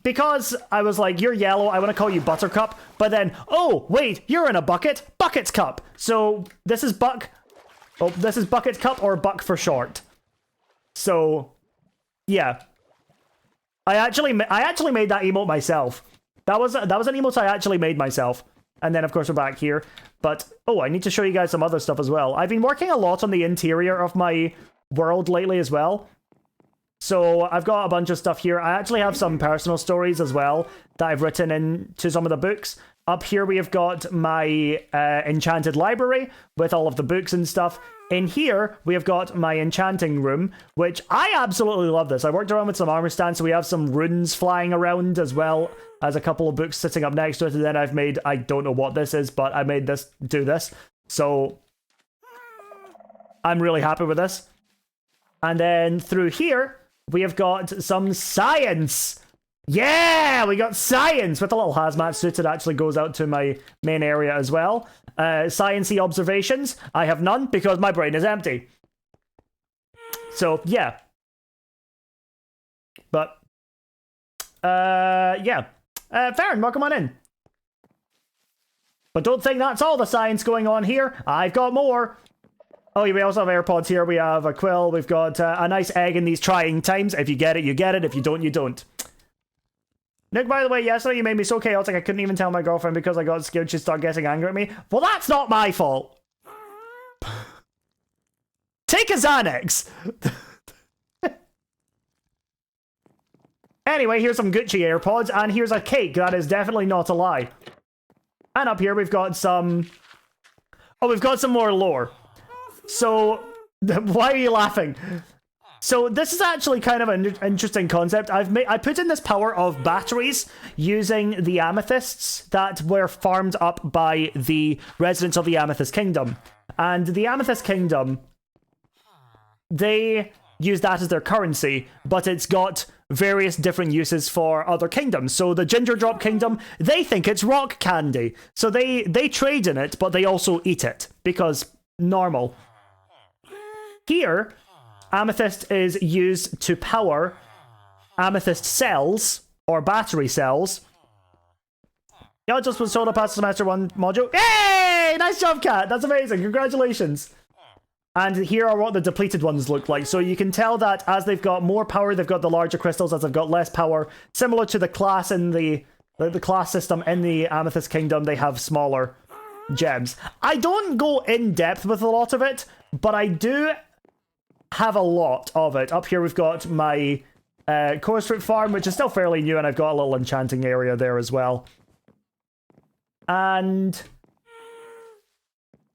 Because I was like, you're yellow, I want to call you Buttercup. But then, oh, wait, you're in a bucket. Bucket's Cup. So this is Buck. Oh, this is Bucket's Cup, or Buck for short. So... yeah, I actually made that emote myself. That was an emote I actually made myself. And then of course we're back here. But oh, I need to show you guys some other stuff as well. I've been working a lot on the interior of my world lately as well. So I've got a bunch of stuff here. I actually have some personal stories as well that I've written into some of the books. Up here we have got my enchanted library with all of the books and stuff. In here, we have got my enchanting room, which I absolutely love this. I worked around with some armor stands, so we have some runes flying around as well as a couple of books sitting up next to it. And then I've made, I don't know what this is, but I made this do this. So I'm really happy with this. And then through here, we have got some science. Yeah, we got science with a little hazmat suit that actually goes out to my main area as well. Science-y observations. I have none because my brain is empty. So, yeah. But, yeah. Farron, welcome on in. But don't think that's all the science going on here. I've got more. Oh, yeah, we also have AirPods here. We have a quill. We've got a nice egg in these trying times. If you get it, you get it. If you don't, you don't. Nick, by the way, yesterday you made me so chaotic I couldn't even tell my girlfriend because I got scared she'd start getting angry at me. Well, that's not my fault. Take a Xanax. Anyway, here's some Gucci AirPods, and here's a cake. That is definitely not a lie. And up here we've got some... oh, we've got some more lore. So, why are you laughing? So this is actually kind of an interesting concept. I put in this power of batteries using the amethysts that were farmed up by the residents of the Amethyst Kingdom. And the Amethyst Kingdom, they use that as their currency, but it's got various different uses for other kingdoms. So the Ginger Drop Kingdom, they think it's rock candy. So they trade in it, but they also eat it, because normal. Here... amethyst is used to power amethyst cells, or battery cells, Y'all just was sold up past semester 1 module. Yay! Nice job, Cat. That's amazing. Congratulations. And here are what the depleted ones look like. So you can tell that as they've got more power, they've got the larger crystals. As they've got less power, similar to the class in the class system in the Amethyst Kingdom, they have smaller gems. I don't go in depth with a lot of it, but I do have a lot of it. Up here we've got my chorus fruit farm, which is still fairly new, and I've got a little enchanting area there as well. And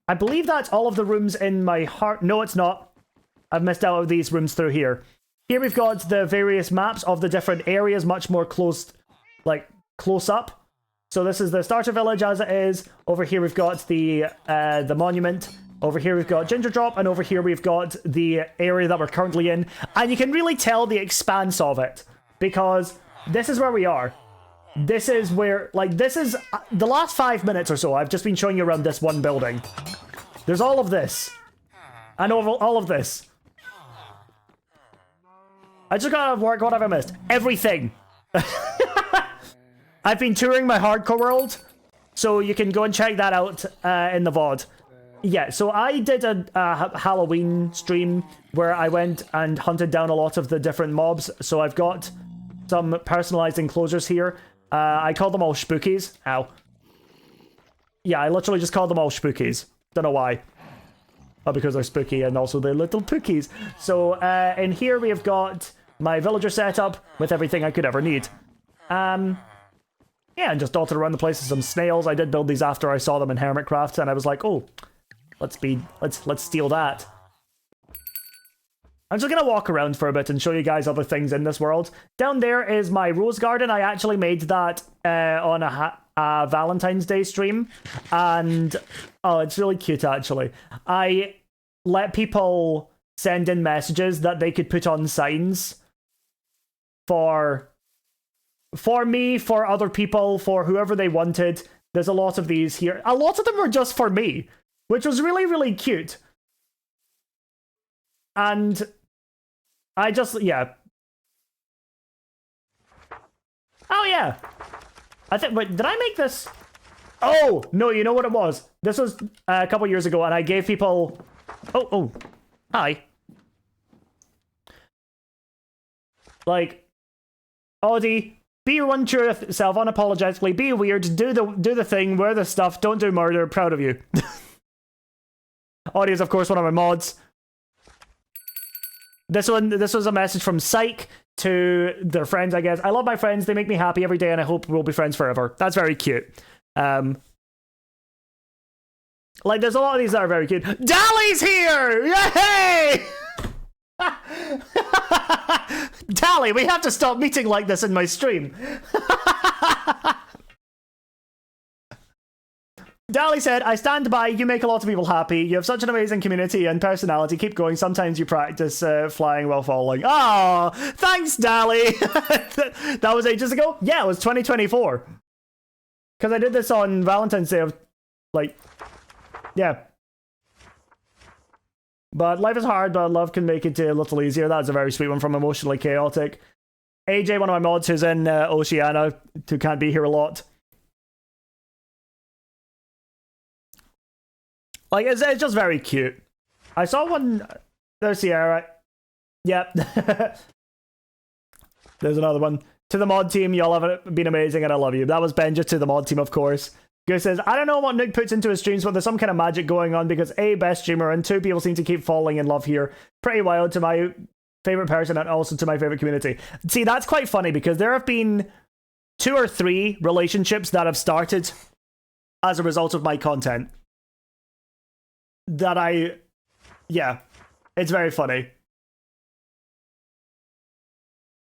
I believe that's all of the rooms in my heart. No, it's not. I've missed out of these rooms through here. Here we've got the various maps of the different areas, much more close up. So this is the starter village as it is. Over here we've got the monument. Over here we've got Ginger Drop, and over here we've got the area that we're currently in. And you can really tell the expanse of it, because this is where we are. This is where, this is the last 5 minutes or so. I've just been showing you around this one building. There's all of this. And all of this. I just got out of work. What have I missed? Everything. I've been touring my hardcore world, so you can go and check that out in the VOD. Yeah, so I did a Halloween stream where I went and hunted down a lot of the different mobs. So I've got some personalized enclosures here. I call them all spookies. Ow. Yeah, I literally just call them all spookies. Don't know why. Oh, because they're spooky and also they're little pookies. So in here we have got my villager setup with everything I could ever need. Yeah, and just dotted around the place with some snails. I did build these after I saw them in Hermitcraft, and I was like, oh, let's steal that. I'm just gonna walk around for a bit and show you guys other things in this world. Down there is my rose garden. I actually made that on a Valentine's Day stream, and oh, it's really cute actually. I let people send in messages that they could put on signs for me, for other people, for whoever they wanted. There's a lot of these here. A lot of them were just for me, which was really, really cute. And I just, yeah. Oh, yeah. I think, wait, did I make this? Oh, no, you know what it was? This was a couple years ago, and I gave people... Oh, hi. Like, Audie, be your one true self, unapologetically, be weird, do the thing, wear the stuff, don't do murder, proud of you. Audie is, of course, one of my mods. This was a message from Psych to their friends, I guess. I love my friends, they make me happy every day, and I hope we'll be friends forever. That's very cute. Like, there's a lot of these that are very cute. Dally's here! Yay! Dally, we have to stop meeting like this in my stream. Dally said, I stand by, you make a lot of people happy. You have such an amazing community and personality. Keep going. Sometimes you practice flying while falling. Oh, thanks, Dally. That was ages ago? Yeah, it was 2024. Because I did this on Valentine's Day of, like, yeah. But life is hard, but love can make it a little easier. That's a very sweet one from Emotionally Chaotic. AJ, one of my mods who's in Oceania, who can't be here a lot. Like, it's just very cute. I saw one... There's Sierra. Yep. There's another one. To the mod team, y'all have been amazing and I love you. That was Benja to the mod team, of course. Goose says, I don't know what Nook puts into his streams, but there's some kind of magic going on because A, best streamer, and 2, people seem to keep falling in love here. Pretty wild to my favorite person and also to my favorite community. See, that's quite funny because there have been 2 or 3 relationships that have started as a result of my content. That yeah, it's very funny.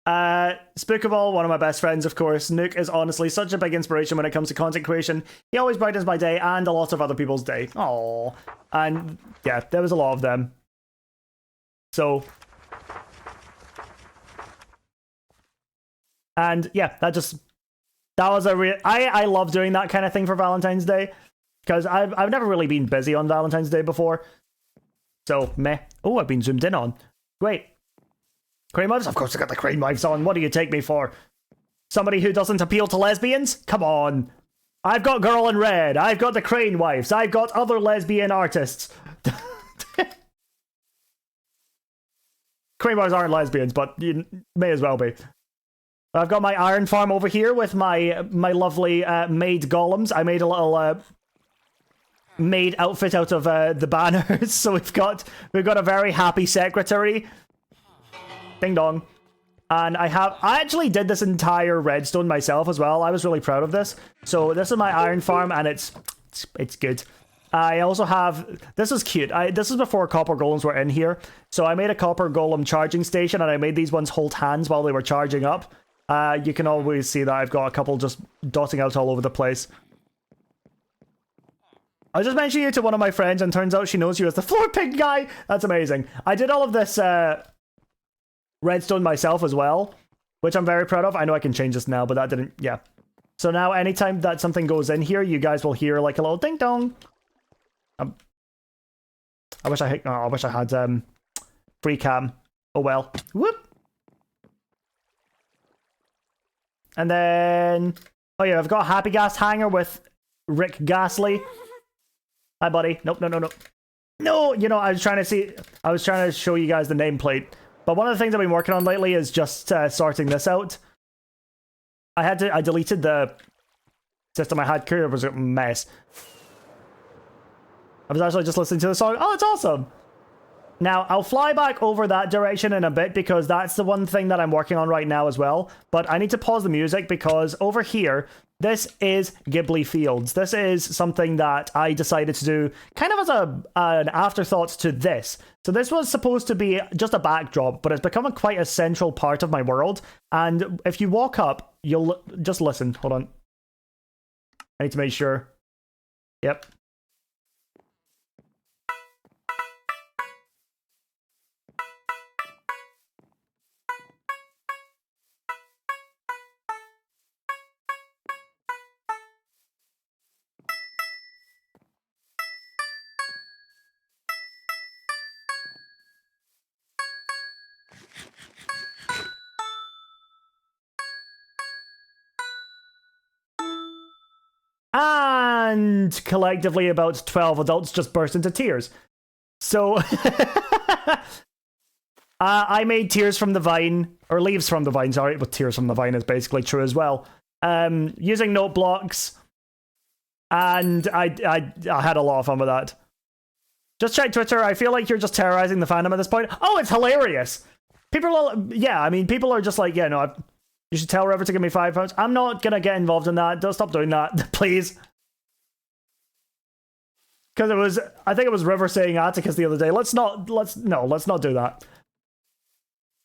Spookable, one of my best friends, of course. Nook is honestly such a big inspiration when it comes to content creation. He always brightens my day and a lot of other people's day. Aww. And yeah, there was a lot of them. So. And yeah, that was a real... I love doing that kind of thing for Valentine's Day. Because I've never really been busy on Valentine's Day before. So, meh. Oh, I've been zoomed in on. Great. Crane wives? Of course I got the crane wives on. What do you take me for? Somebody who doesn't appeal to lesbians? Come on. I've got Girl in Red. I've got the Crane Wives. I've got other lesbian artists. Crane Wives aren't lesbians, but you may as well be. I've got my iron farm over here with my lovely maid golems. I made a little maid outfit out of the banners, so we've got a very happy secretary. Ding dong. And I actually did this entire redstone myself as well. I was really proud of this. So this is my iron farm, and it's good. I also have, this is cute. This is before copper golems were in here. So I made a copper golem charging station, and I made these ones hold hands while they were charging up. You can always see that I've got a couple just dotting out all over the place. I was just mentioning you to one of my friends, and turns out she knows you as the floor pig guy. That's amazing. I did all of this redstone myself as well, which I'm very proud of. I know I can change this now, but that didn't, yeah. So now anytime that something goes in here, you guys will hear like a little ding dong. I wish I had free cam. Oh well. Whoop. And then, oh yeah, I've got a Happy Gas hanger with Rick Ghastly. Hi, buddy. Nope, no. No, you know, I was trying to show you guys the nameplate. But one of the things I've been working on lately is just sorting this out. I deleted the system I had. It was a mess. I was actually just listening to the song. Oh, it's awesome. Now, I'll fly back over that direction in a bit because that's the one thing that I'm working on right now as well. But I need to pause the music because over here, this is Ghibli Fields. This is something that I decided to do kind of as an afterthought to this. So this was supposed to be just a backdrop, but it's become quite a central part of my world. And if you walk up, you'll just listen. Hold on. I need to make sure. Yep. And collectively about 12 adults just burst into tears. So I made Tears from the Vine, or Leaves from the Vine, sorry, but Tears from the Vine is basically true as well. Using note blocks, and I had a lot of fun with that. Just check Twitter. I feel like you're just terrorizing the fandom at this point. Oh, it's hilarious. People are, yeah, I mean, people are just like, yeah, no, you should tell River to give me £5. I'm not gonna get involved in that. Don't stop doing that, please. Because I think it was River saying Atticus the other day. Let's not do that.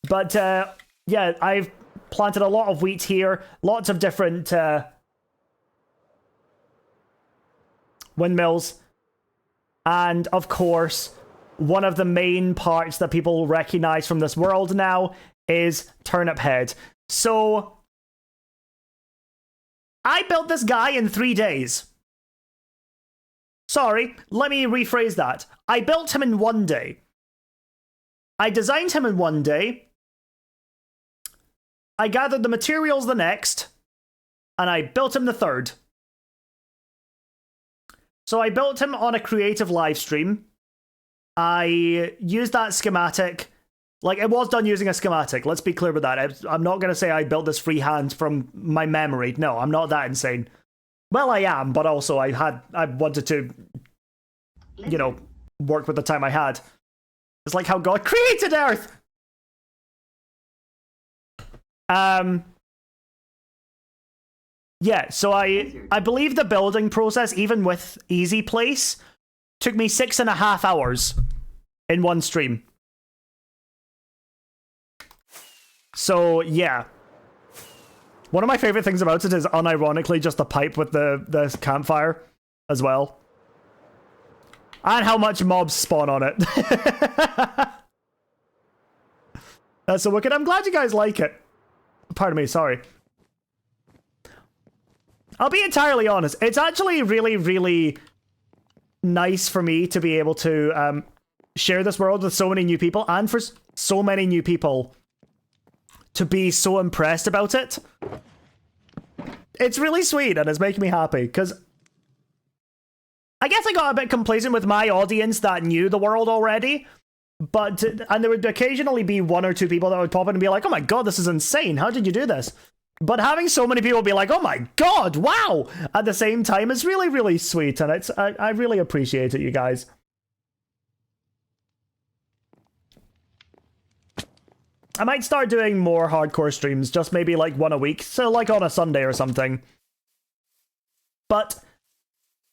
But yeah, I've planted a lot of wheat here, lots of different windmills, and of course, one of the main parts that people recognize from this world now is Turnip Head. So, I built this guy in 3 days. Sorry, let me rephrase that. I built him in 1 day. I designed him in 1 day. I gathered the materials the next. And I built him the third. So I built him on a creative live stream. I used that schematic. Like, it was done using a schematic. Let's be clear with that. I'm not going to say I built this freehand from my memory. No, I'm not that insane. Well, I am, but also I wanted to, you know, work with the time I had. It's like how God created Earth! Yeah, so I believe the building process, even with Easy Place, took me 6.5 hours in one stream. So, yeah. One of my favorite things about it is unironically just the pipe with the campfire as well. And how much mobs spawn on it. That's so wicked. I'm glad you guys like it. Pardon me, sorry. I'll be entirely honest. It's actually really, really nice for me to be able to share this world with so many new people, and for so many new people to be so impressed about it. it's really sweet and it's making me happy because I guess I got a bit complacent with my audience that knew the world already. But, and there would occasionally be one or two people that would pop in and be like, oh my god, this is insane. How did you do this? But having so many people be like, oh my god, wow, at the same time is really, really sweet. And I really appreciate it, you guys. I might start doing more hardcore streams, just maybe like one a week. So like on a Sunday or something. But,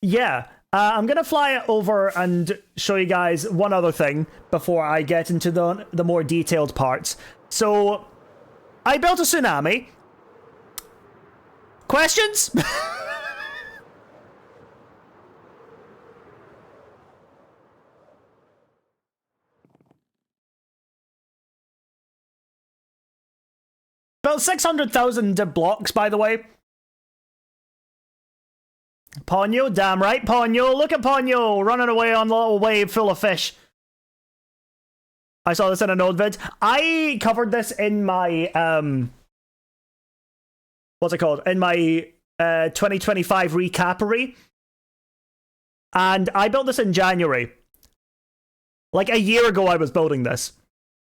yeah. I'm going to fly over and show you guys one other thing before I get into the more detailed parts. So, I built a tsunami. Questions? Built 600,000 blocks, by the way. Ponyo, damn right, Ponyo. Look at Ponyo running away on the little wave full of fish. I saw this in an old vid. I covered this in my what's it called? In my 2025 recapery. And I built this in January. Like a year ago I was building this.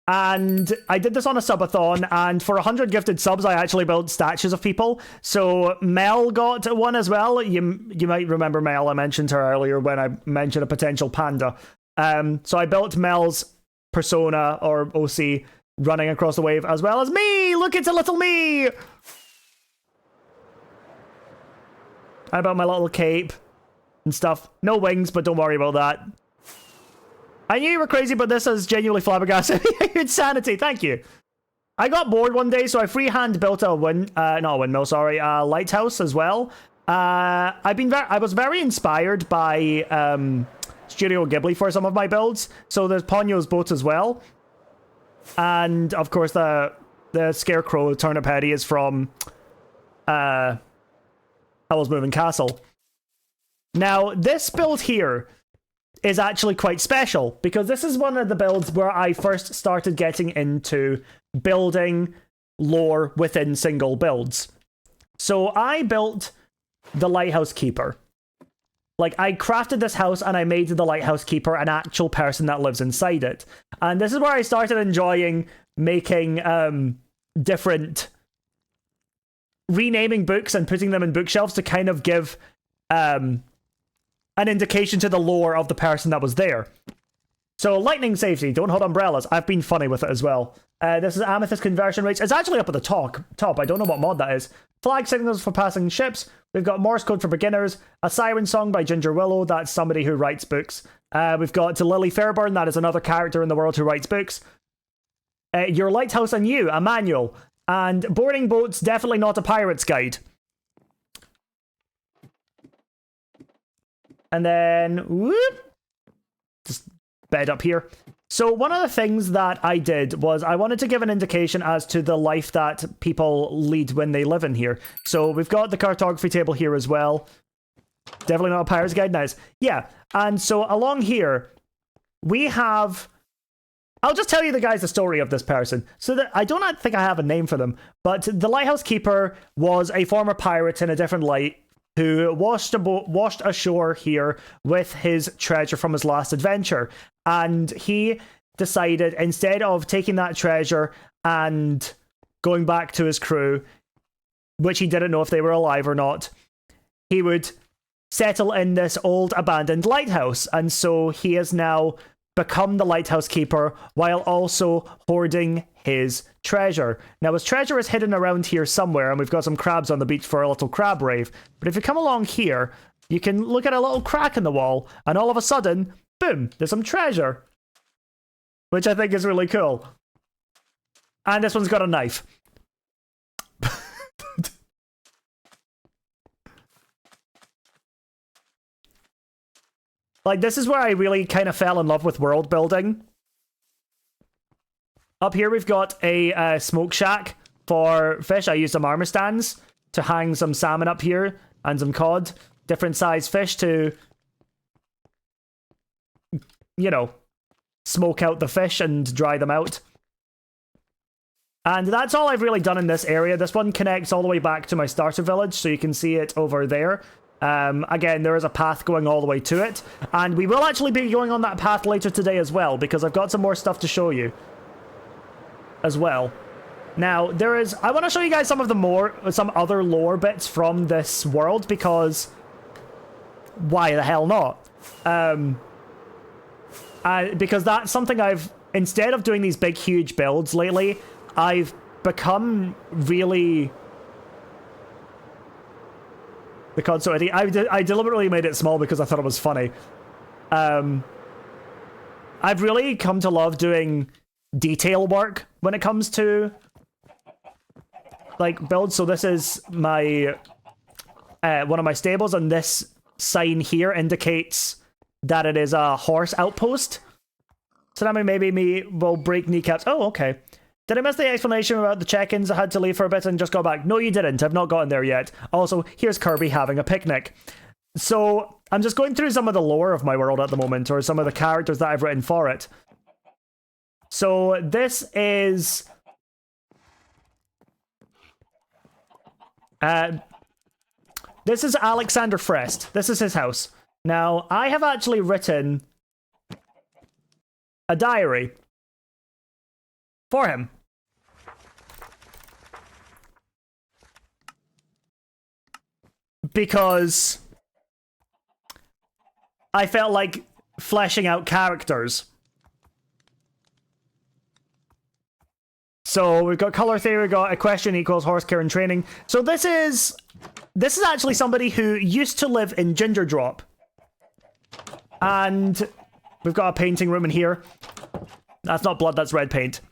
And I did this on a subathon, and for 100 gifted subs, I actually built statues of people. So Mel got one as well. You might remember Mel. I mentioned her earlier when I mentioned a potential panda. So I built Mel's persona, or OC, running across the wave, as well as me! Look, it's a little me! I built my little cape and stuff. No wings, but don't worry about that. I knew you were crazy, but this is genuinely flabbergasted. Insanity, thank you. I got bored one day, so I freehand built a lighthouse as well. I was very inspired by Studio Ghibli for some of my builds. So there's Ponyo's boat as well. And of course the Scarecrow Turnip Heady is from Howl's Moving Castle. Now, this build here is actually quite special, because this is one of the builds where I first started getting into building lore within single builds. So I built the Lighthouse Keeper. Like, I crafted this house and I made the Lighthouse Keeper an actual person that lives inside it. And this is where I started enjoying making different renaming books and putting them in bookshelves to kind of give an indication to the lore of the person that was there. So, lightning safety, don't hold umbrellas. I've been funny with it as well. This is amethyst conversion rates. It's actually up at the top. I don't know what mod that is. Flag signals for passing ships. We've got Morse code for beginners. A siren song by Ginger Willow. That's somebody who writes books. We've got to Lily Fairburn. That is another character in the world who writes books. Your Lighthouse and You, a manual. And boarding boats, definitely not a pirate's guide. And then, whoop, just bed up here. So one of the things that I did was I wanted to give an indication as to the life that people lead when they live in here. So we've got the cartography table here as well. Definitely not a pirate's guide, nice. Yeah, and so along here, we have... I'll just tell you the story of this person. So that I don't think I have a name for them, but the Lighthouse Keeper was a former pirate in a different light who washed ashore here with his treasure from his last adventure. And he decided, instead of taking that treasure and going back to his crew, which he didn't know if they were alive or not, he would settle in this old abandoned lighthouse. And so he has now become the Lighthouse Keeper while also hoarding his treasure. Now, his treasure is hidden around here somewhere, and we've got some crabs on the beach for a little crab rave. But if you come along here, you can look at a little crack in the wall, and all of a sudden, boom, there's some treasure. Which I think is really cool. And this one's got a knife. Like, this is where I really kind of fell in love with world building. Up here we've got a smoke shack for fish. I used some armor stands to hang some salmon up here and some cod. Different size fish to, you know, smoke out the fish and dry them out. And that's all I've really done in this area. This one connects all the way back to my starter village, so you can see it over there. Again, there is a path going all the way to it. And we will actually be going on that path later today as well, because I've got some more stuff to show you as well. Now, I want to show you guys some other lore bits from this world, because why the hell not? Because that's something instead of doing these big, huge builds lately, I've become really... The console, I deliberately made it small because I thought it was funny. I've really come to love doing detail work when it comes to like builds. So this is my one of my stables, and this sign here indicates that it is a horse outpost. So that maybe me will break kneecaps. Oh, okay. Did I miss the explanation about the check-ins? I had to leave for a bit and just got back. No, you didn't. I've not gotten there yet. Also, here's Kirby having a picnic. So I'm just going through some of the lore of my world at the moment, or some of the characters that I've written for it. So this is... this is Alexander Frest. This is his house. Now, I have actually written a diary for him. Because I felt like fleshing out characters. So we've got color theory, we've got equestrian equals horse care and training. So this is actually somebody who used to live in Ginger Drop. And we've got a painting room in here. That's not blood, that's red paint.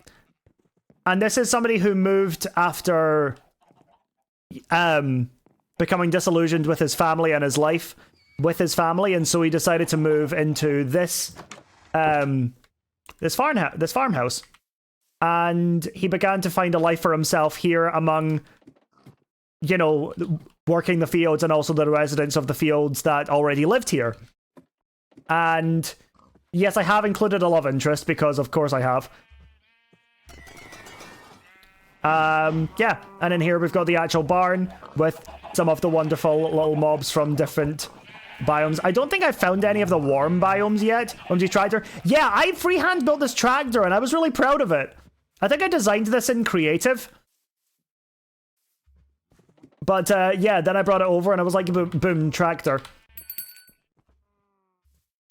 And this is somebody who moved after becoming disillusioned with his family and his life with his family, and so he decided to move into this farmhouse. And he began to find a life for himself here among, you know, working the fields and also the residents of the fields that already lived here. And yes, I have included a love interest because of course I have. Yeah, and in here we've got the actual barn with some of the wonderful little mobs from different biomes. I don't think I've found any of the warm biomes yet. MG Tractor. Yeah, I freehand built this tractor and I was really proud of it. I think I designed this in creative. But yeah, then I brought it over and I was like, boom, boom, tractor.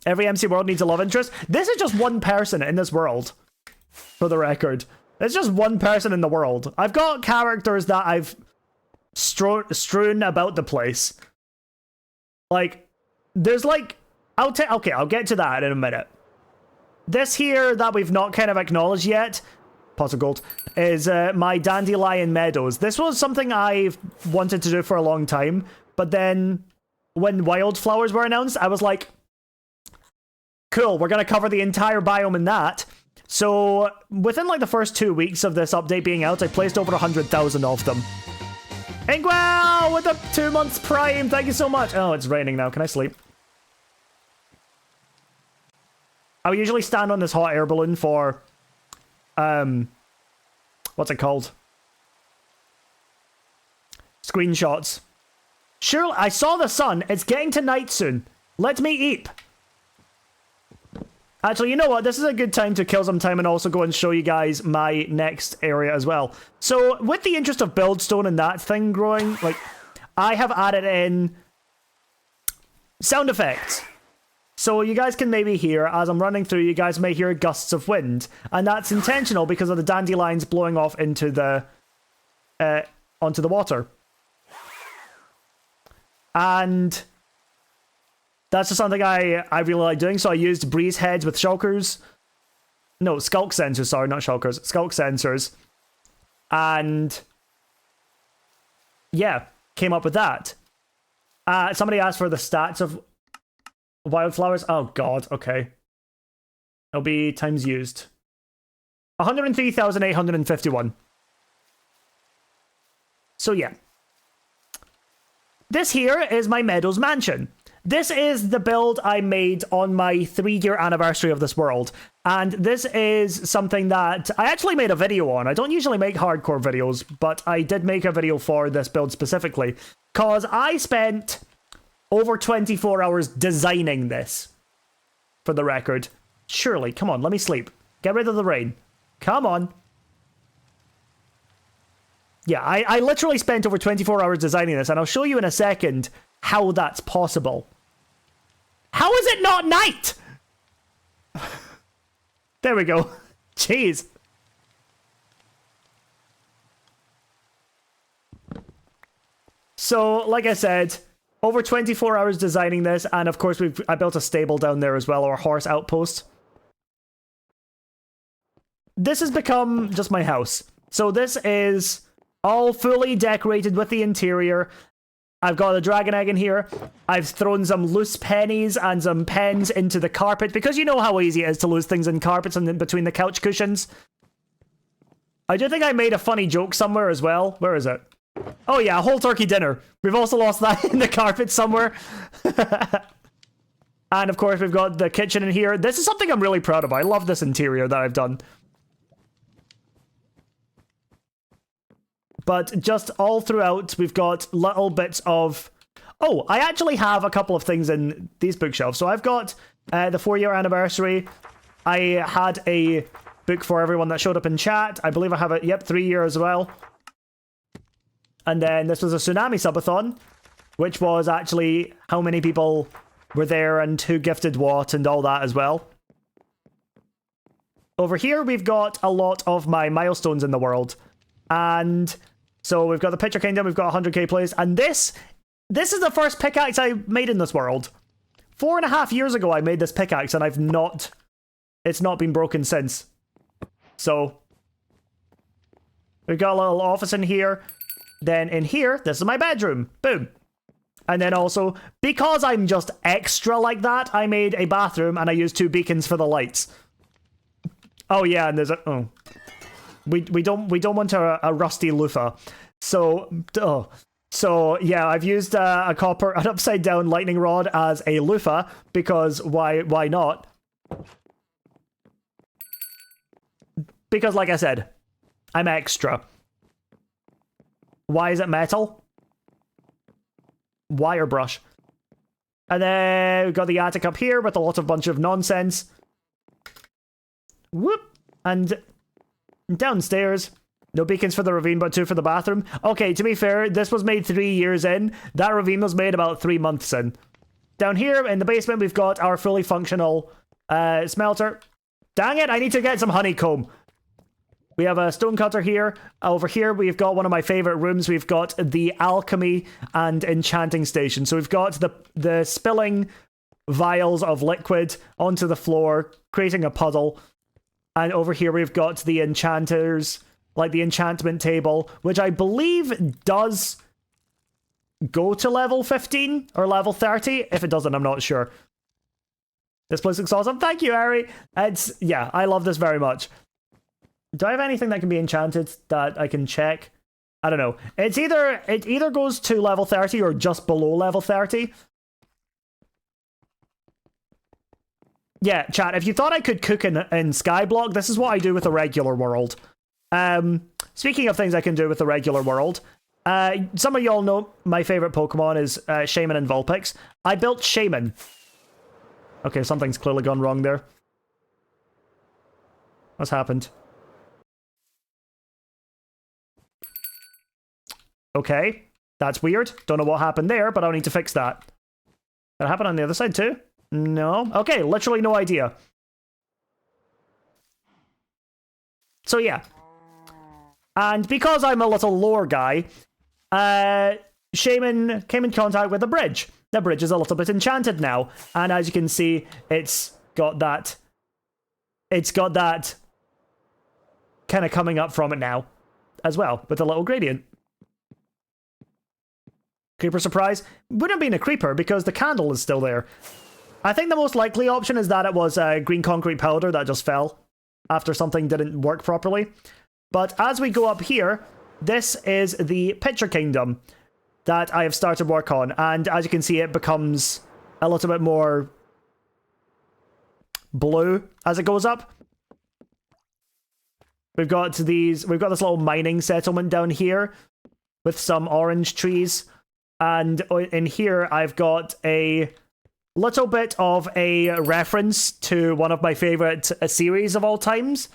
Every MC world needs a love interest. This is just one person in this world, for the record. It's just one person in the world. I've got characters that I've strewn about the place. Like, there's like... Okay, I'll get to that in a minute. This here that we've not kind of acknowledged yet, pot of gold, is my Dandelion Meadows. This was something I've wanted to do for a long time, but then when wildflowers were announced, I was like, cool, we're going to cover the entire biome in that. So within like the first 2 weeks of this update being out, I placed over 100,000 of them. Inkwell with the 2 months prime, thank you so much. Oh, it's raining now, can I sleep? I would usually stand on this hot air balloon for, what's it called? Screenshots. Sure, I saw the sun, it's getting to night soon. Let me eat. Actually, you know what? This is a good time to kill some time and also go and show you guys my next area as well. So, with the interest of buildstone and that thing growing, like, I have added in sound effects. So you guys can maybe hear, as I'm running through, you guys may hear gusts of wind. And that's intentional because of the dandelions blowing off into the, onto the water. And that's just something I really like doing. So I used breeze heads with shulkers. No, skulk sensors, sorry, not shulkers. Skulk sensors. And yeah, came up with that. Somebody asked for the stats of wildflowers. Oh god, okay. It'll be times used. 103,851. So yeah. This here is my Meadows Mansion. This is the build I made on my 3-year anniversary of this world. And this is something that I actually made a video on. I don't usually make hardcore videos, but I did make a video for this build specifically, because I spent over 24 hours designing this, for the record. Surely, come on, let me sleep. Get rid of the rain. Come on. Yeah, I literally spent over 24 hours designing this, and I'll show you in a second how that's possible. How is it not night? There we go. Jeez. So, like I said, over 24 hours designing this, and of course I built a stable down there as well, or a horse outpost. This has become just my house. So this is all fully decorated with the interior. I've got a dragon egg in here. I've thrown some loose pennies and some pens into the carpet, because you know how easy it is to lose things in carpets and in between the couch cushions. I do think I made a funny joke somewhere as well. Where is it? Oh yeah, a whole turkey dinner. We've also lost that in the carpet somewhere. And of course we've got the kitchen in here. This is something I'm really proud of. I love this interior that I've done. But just all throughout, we've got little bits of... Oh, I actually have a couple of things in these bookshelves. So I've got the 4-year anniversary. I had a book for everyone that showed up in chat. I believe I have it, yep, 3-year as well. And then this was a tsunami subathon, which was actually how many people were there and who gifted what and all that as well. Over here, we've got a lot of my milestones in the world. And... so we've got the Picture Kingdom, we've got 100k plays, and this is the first pickaxe I made in this world. 4.5 years ago I made this pickaxe, and it's not been broken since. So, we've got a little office in here. Then in here, this is my bedroom. Boom. And then also, because I'm just extra like that, I made a bathroom, and I used 2 beacons for the lights. Oh yeah, and there's a... oh. We don't want a rusty loofah. So, so yeah, I've used an upside down lightning rod as a loofah, because why not? Because like I said, I'm extra. Why is it metal? Wire brush. And then we've got the attic up here with a bunch of nonsense. Whoop. And downstairs, no beacons for the ravine, but 2 for the bathroom. Okay, to be fair, this was made 3 years in. That ravine was made about 3 months in. Down here in the basement, we've got our fully functional smelter. Dang it, I need to get some honeycomb. We have a stonecutter here. Over here, we've got one of my favorite rooms. We've got the alchemy and enchanting station. So we've got the spilling vials of liquid onto the floor, creating a puddle. And over here we've got the enchanters, like the enchantment table, which I believe does go to level 15 or level 30. If it doesn't, I'm not sure. This place looks awesome. Thank you, Ari. Yeah, I love this very much. Do I have anything that can be enchanted that I can check? I don't know. It either goes to level 30 or just below level 30. Yeah, chat, if you thought I could cook in Skyblock, this is what I do with the regular world. Speaking of things I can do with the regular world, some of y'all know my favorite Pokemon is Shaman and Vulpix. I built Shaman. Okay, something's clearly gone wrong there. What's happened? Okay, that's weird. Don't know what happened there, but I'll need to fix that. Did it happen on the other side too? No. Okay, literally no idea. So yeah. And because I'm a little lore guy, Shaman came in contact with a bridge. The bridge is a little bit enchanted now. And as you can see, it's got that kind of coming up from it now as well, with a little gradient. Creeper surprise. Wouldn't have been a creeper because the candle is still there. I think the most likely option is that it was green concrete powder that just fell after something didn't work properly. But as we go up here, this is the Picture Kingdom that I have started work on. And as you can see, it becomes a little bit more blue as it goes up. We've got this little mining settlement down here with some orange trees. And in here, I've got a little bit of a reference to one of my favorite series of all times.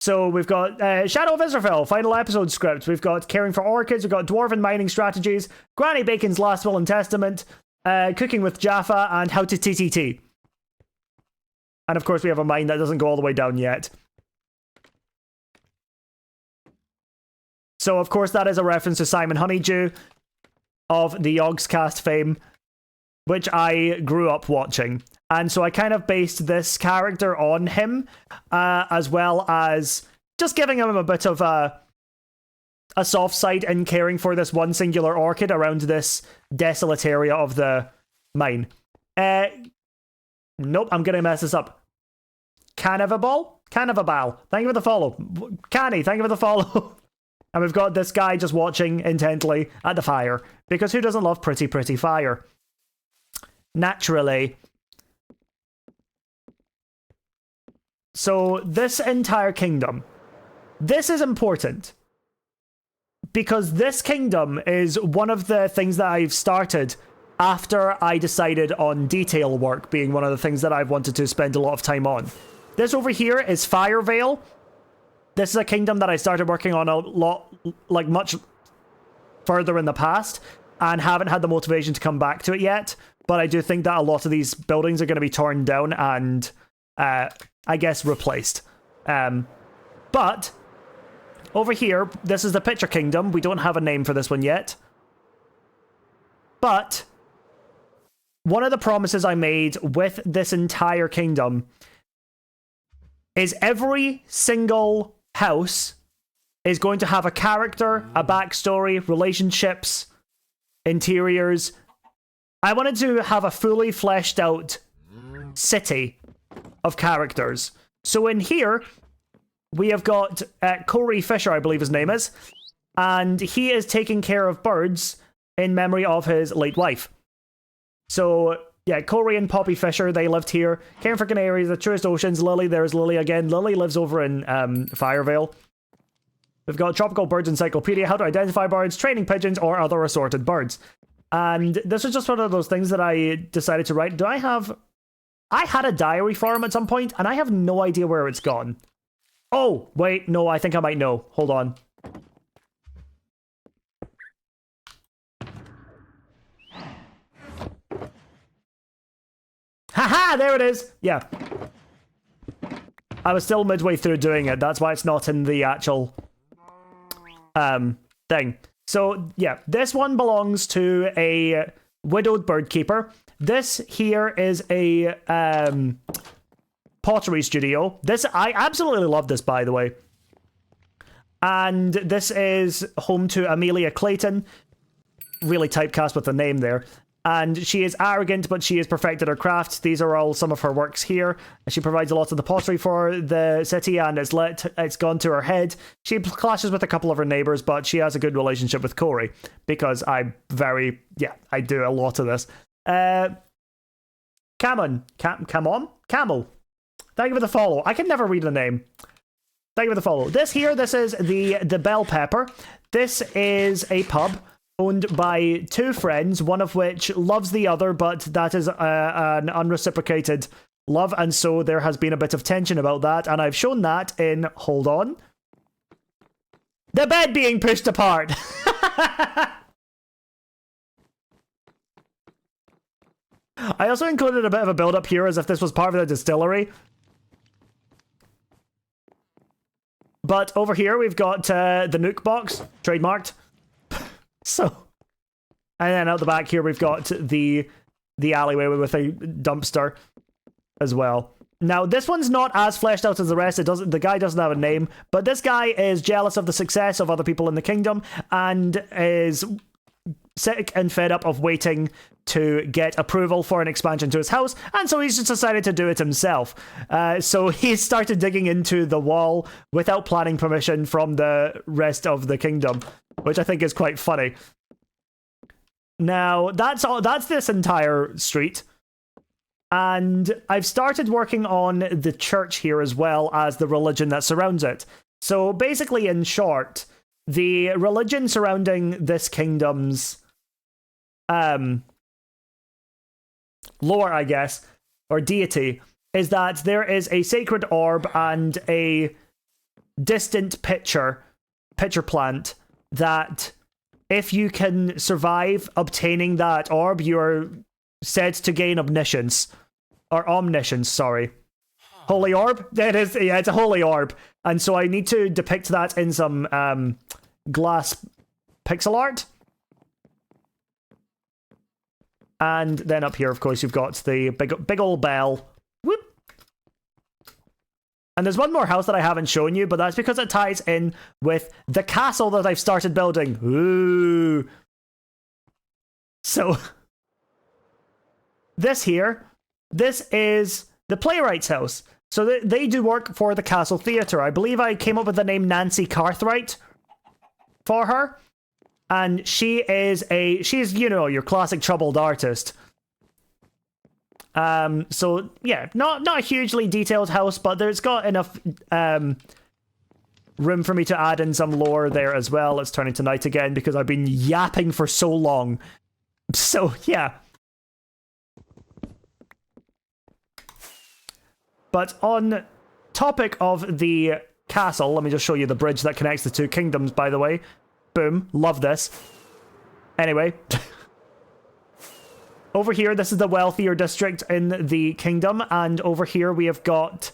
So we've got Shadow of Israfel, final episode script. We've got Caring for Orchids. We've got Dwarven Mining Strategies, Granny Bacon's Last Will and Testament, Cooking with Jaffa, and How to TTT. And of course, we have a mine that doesn't go all the way down yet. So of course, that is a reference to Simon Honeydew of the Yogscast fame, which I grew up watching. And so I kind of based this character on him, as well as just giving him a bit of a soft side in caring for this one singular orchid around this desolate area of the mine. Nope, I'm going to mess this up. Canavabal? Canavabal. Thank you for the follow. Canny, thank you for the follow. And we've got this guy just watching intently at the fire, because who doesn't love pretty, pretty fire? Naturally. So this entire kingdom, this is important, because this kingdom is one of the things that I've started after I decided on detail work being one of the things that I've wanted to spend a lot of time on. This over here is Firevale. This is a kingdom that I started working on a lot, like much further in the past, and haven't had the motivation to come back to it yet. But I do think that a lot of these buildings are going to be torn down and, I guess, replaced. But over here, this is the Picture Kingdom. We don't have a name for this one yet. But one of the promises I made with this entire kingdom is every single house is going to have a character, a backstory, relationships, interiors. I wanted to have a fully fleshed out city of characters. So in here, we have got Corey Fisher, I believe his name is, and he is taking care of birds in memory of his late wife. So yeah, Corey and Poppy Fisher, they lived here. Caring for Canaries, the Truest Oceans. Lily, there's Lily again. Lily lives over in Firevale. We've got Tropical Birds Encyclopedia, how to identify birds, training pigeons, or other assorted birds. And this was just one of those things that I decided to write. I had a diary for him at some point, and I have no idea where it's gone. Oh, wait, no, I think I might know. Hold on. Haha, there it is. Yeah. I was still midway through doing it. That's why it's not in the actual thing. So, yeah, this one belongs to a widowed bird keeper. This here is a pottery studio. I absolutely love this, by the way. And this is home to Amelia Clayton. Really typecast with the name there. And she is arrogant, but she has perfected her craft. These are all some of her works here. She provides a lot of the pottery for the city, and it's gone to her head. She clashes with a couple of her neighbors, but she has a good relationship with Corey, because I do a lot of this. Camel. Thank you for the follow. I can never read the name. Thank you for the follow. This is the Bell Pepper. This is a pub owned by two friends, one of which loves the other, but that is an unreciprocated love, and so there has been a bit of tension about that, and I've shown that in, hold on, the bed being pushed apart. I also included a bit of a build-up here as if this was part of the distillery. But over here we've got the Nuke box, trademarked. So, and then out the back here we've got the alleyway with a dumpster as well. Now this one's not as fleshed out as the rest. The guy doesn't have a name, but this guy is jealous of the success of other people in the kingdom and is sick and fed up of waiting to get approval for an expansion to his house, and so he's just decided to do it himself. So he started digging into the wall without planning permission from the rest of the kingdom, which I think is quite funny. Now, that's this entire street. And I've started working on the church here as well as the religion that surrounds it. So basically, in short, the religion surrounding this kingdom's lore, I guess, or deity, is that there is a sacred orb and a distant pitcher plant that if you can survive obtaining that orb, you're said to gain omniscience. Or omniscience, sorry. Holy orb? It is, yeah, it's a holy orb. And so I need to depict that in some glass pixel art. And then up here, of course, you've got the big old bell. Whoop. And there's one more house that I haven't shown you, but that's because it ties in with the castle that I've started building. Ooh. So, this is the playwright's house. So they do work for the Castle Theatre. I believe I came up with the name Nancy Cartwright for her. And she's, you know, your classic troubled artist. So yeah, not a hugely detailed house, but there's got enough room for me to add in some lore there as well. It's turning to night again because I've been yapping for so long. So yeah. But on topic of the castle, let me just show you the bridge that connects the two kingdoms, by the way. Boom, love this. Anyway. Over here, this is the wealthier district in the kingdom, and over here we have got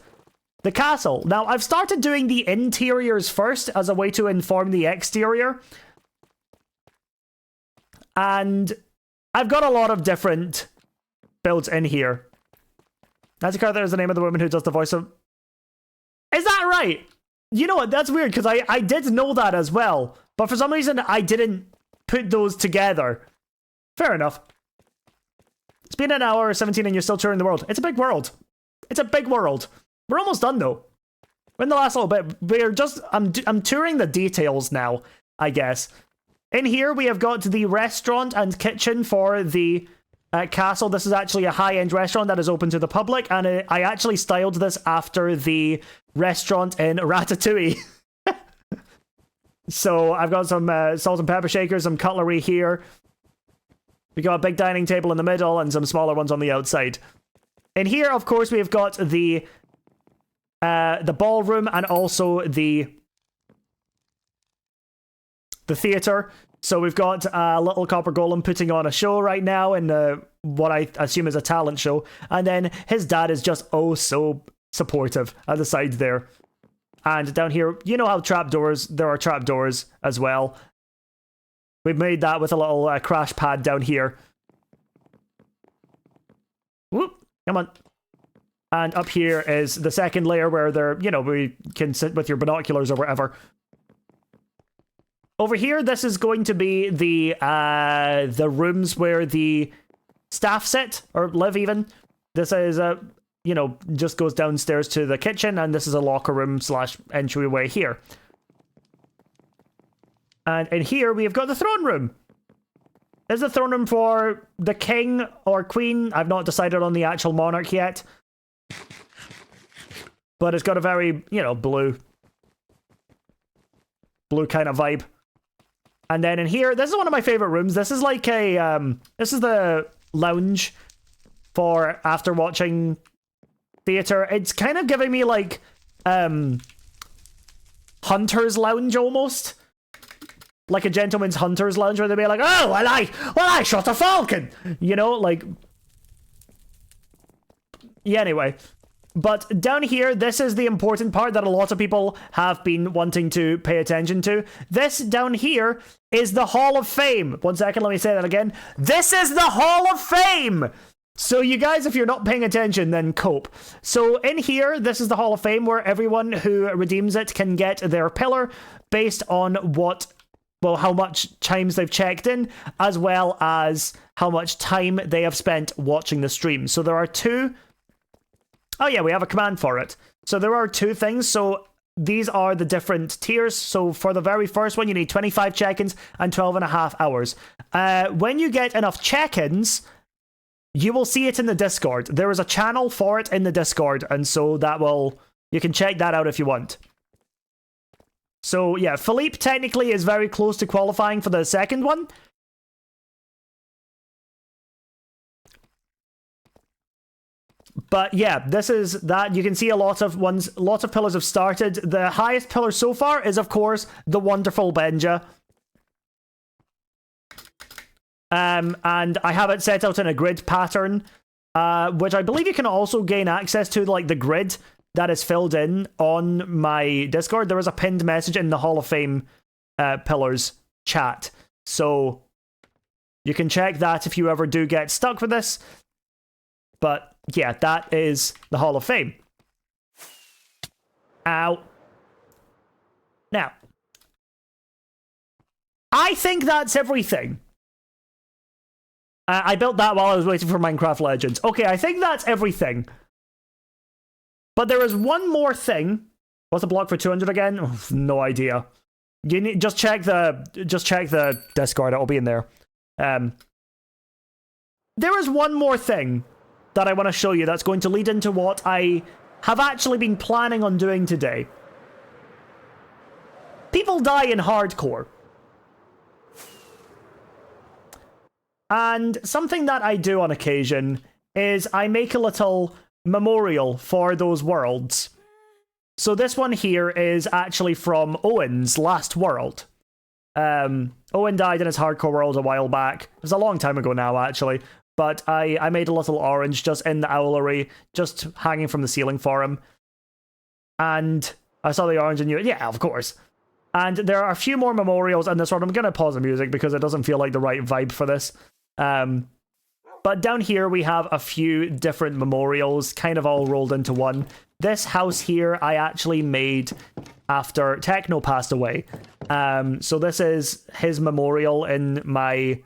the castle. Now, I've started doing the interiors first as a way to inform the exterior. And I've got a lot of different builds in here. Nancy Carter is the name of the woman who does the voice of... Is that right? You know what, that's weird, because I did know that as well. But for some reason, I didn't put those together. Fair enough. It's been an hour 17 and you're still touring the world. It's a big world. It's a big world. We're almost done, though. We're in the last little bit. We're just... I'm touring the details now, I guess. In here, we have got the restaurant and kitchen for the... castle. This is actually a high-end restaurant that is open to the public, and I actually styled this after the restaurant in Ratatouille. So I've got some salt and pepper shakers, some cutlery here. We got a big dining table in the middle and some smaller ones on the outside. In here, of course, we've got the ballroom and also the theater. So we've got a little copper golem putting on a show right now in what I assume is a talent show. And then his dad is just oh so supportive at the side there. And down here, you know how there are trapdoors as well. We've made that with a little crash pad down here. Whoop, come on. And up here is the second layer where we can sit with your binoculars or whatever. Over here, this is going to be the rooms where the staff sit, or live even. This is, just goes downstairs to the kitchen, and this is a locker room / entryway here. And in here, we have got the throne room. This is the throne room for the king or queen. I've not decided on the actual monarch yet. But it's got a very, blue kind of vibe. And then in here, this is one of my favorite rooms. This is like this is the lounge for after watching theater. It's kind of giving me like, hunter's lounge almost. Like a gentleman's hunter's lounge where they'd be like, oh, well, I shot a falcon. Yeah, anyway. But down here, this is the important part that a lot of people have been wanting to pay attention to. This down here is the Hall of Fame. 1 second, let me say that again. This is the Hall of Fame! So you guys, if you're not paying attention, then cope. So in here, this is the Hall of Fame where everyone who redeems it can get their pillar based on how much times they've checked in, as well as how much time they have spent watching the stream. So there are two... Oh yeah, we have a command for it. So there are two things. So these are the different tiers. So for the very first one, you need 25 check-ins and 12.5 hours. When you get enough check-ins, you will see it in the Discord. There is a channel for it in the Discord, and so you can check that out if you want. So yeah, Philippe technically is very close to qualifying for the second one. But yeah, this is that. You can see a lot of pillars have started. The highest pillar so far is, of course, the wonderful Benja. And I have it set out in a grid pattern, which I believe you can also gain access to, like the grid that is filled in on my Discord. There is a pinned message in the Hall of Fame pillars chat, so you can check that if you ever do get stuck with this. But yeah, that is the Hall of Fame. Ow. Now, I think that's everything. I built that while I was waiting for Minecraft Legends. Okay, I think that's everything. But there is one more thing. What's the block for 200 again? Oh, no idea. You need just check the Discord. It'll be in there. There is one more thing that I want to show you that's going to lead into what I have actually been planning on doing today. People die in hardcore. And something that I do on occasion is I make a little memorial for those worlds. So this one here is actually from Owen's last world. Owen died in his hardcore world a while back. It was a long time ago now, actually. But I made a little orange just in the owlery, just hanging from the ceiling for him. And I saw the orange and you, yeah, of course. And there are a few more memorials in this one. I'm going to pause the music because it doesn't feel like the right vibe for this. But down here we have a few different memorials, kind of all rolled into one. This house here I actually made after Techno passed away. So this is his memorial in my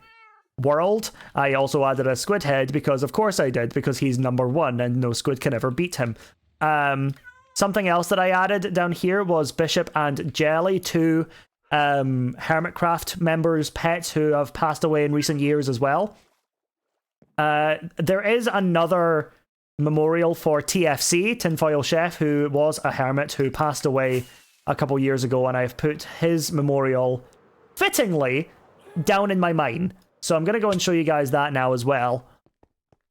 world. I also added a squid head because of course I did, because he's number one and no squid can ever beat him. Something else that I added down here was Bishop and Jelly, two Hermitcraft members' pets who have passed away in recent years as well. There is another memorial for TFC, Tinfoil Chef, who was a hermit who passed away a couple years ago, and I've put his memorial, fittingly, down in my mine. So I'm going to go and show you guys that now as well.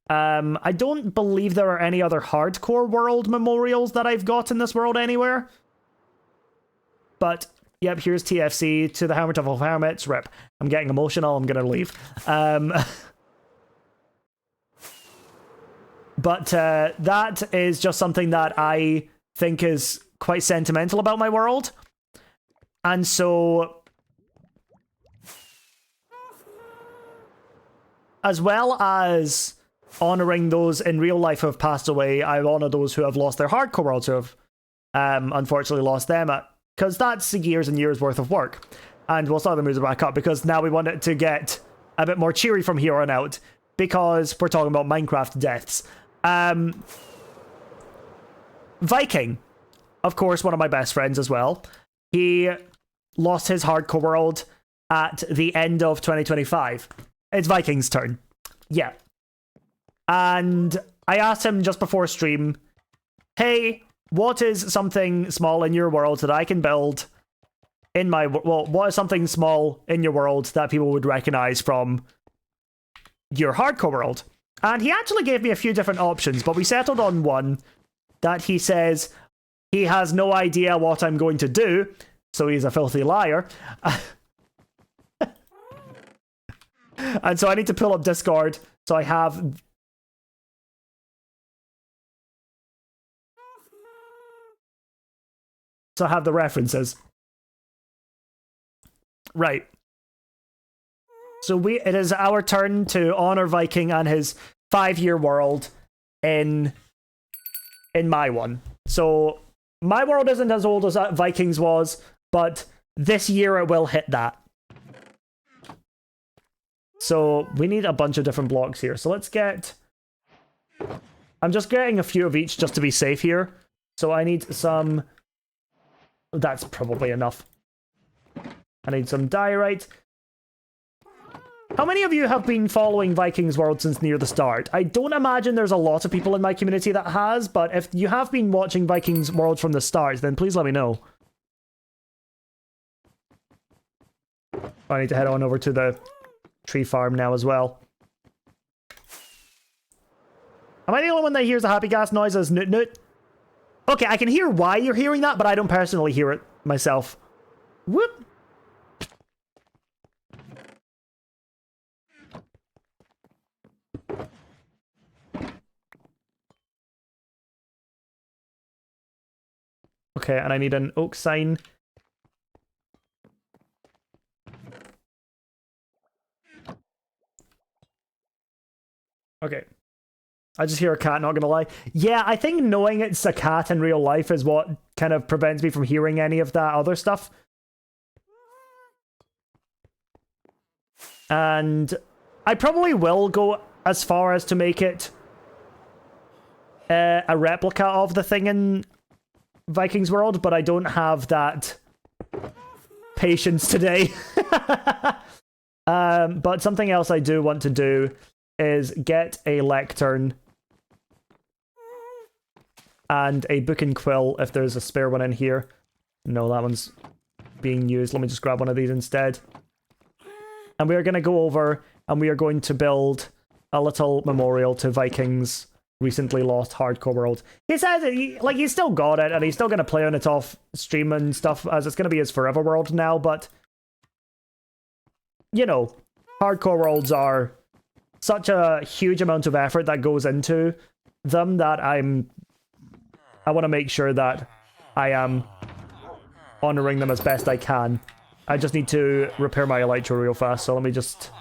I don't believe there are any other hardcore world memorials that I've got in this world anywhere. But, yep, here's TFC, to the Hermit of all Hermits. Rip. I'm getting emotional, I'm going to leave. But that is just something that I think is quite sentimental about my world. And so, as well as honouring those in real life who have passed away, I honour those who have lost their hardcore worlds, who have unfortunately lost them, because that's years and years worth of work. And we'll start the music back up, because now we want it to get a bit more cheery from here on out, because we're talking about Minecraft deaths. Viking, of course, one of my best friends as well. He lost his hardcore world at the end of 2025. It's Viking's turn. Yeah. And I asked him just before stream, hey, what is something small in your world that I can build in my... Well, what is something small in your world that people would recognize from your hardcore world? And he actually gave me a few different options, but we settled on one that he says he has no idea what I'm going to do, so he's a filthy liar. And so I need to pull up Discord, so I have... So I have the references. Right. So it is our turn to honor Viking and his 5-year world in my one. So my world isn't as old as Viking's was, but this year it will hit that. So we need a bunch of different blocks here. So let's get... I'm just getting a few of each just to be safe here. So I need some... That's probably enough. I need some diorite. How many of you have been following Viking's World since near the start? I don't imagine there's a lot of people in my community that has, but if you have been watching Viking's World from the start, then please let me know. I need to head on over to the tree farm now as well. Am I the only one that hears the happy gas noises? Nut nut. Okay, I can hear why you're hearing that, but I don't personally hear it myself. Whoop. Okay, and I need an oak sign. Okay. I just hear a cat, not gonna lie. Yeah, I think knowing it's a cat in real life is what kind of prevents me from hearing any of that other stuff. And I probably will go as far as to make it a replica of the thing in Vikings World, but I don't have that patience today. But something else I do want to do is get a lectern and a book and quill if there's a spare one in here. No, that one's being used. Let me just grab one of these instead. And we are going to go over and we are going to build a little memorial to Vikings' recently lost hardcore world. He says he's still got it and he's still going to play on it off stream and stuff as it's going to be his forever world now, but you know, hardcore worlds are such a huge amount of effort that goes into them that I want to make sure that I am honoring them as best I can. I just need to repair my elytra real fast, so let me just...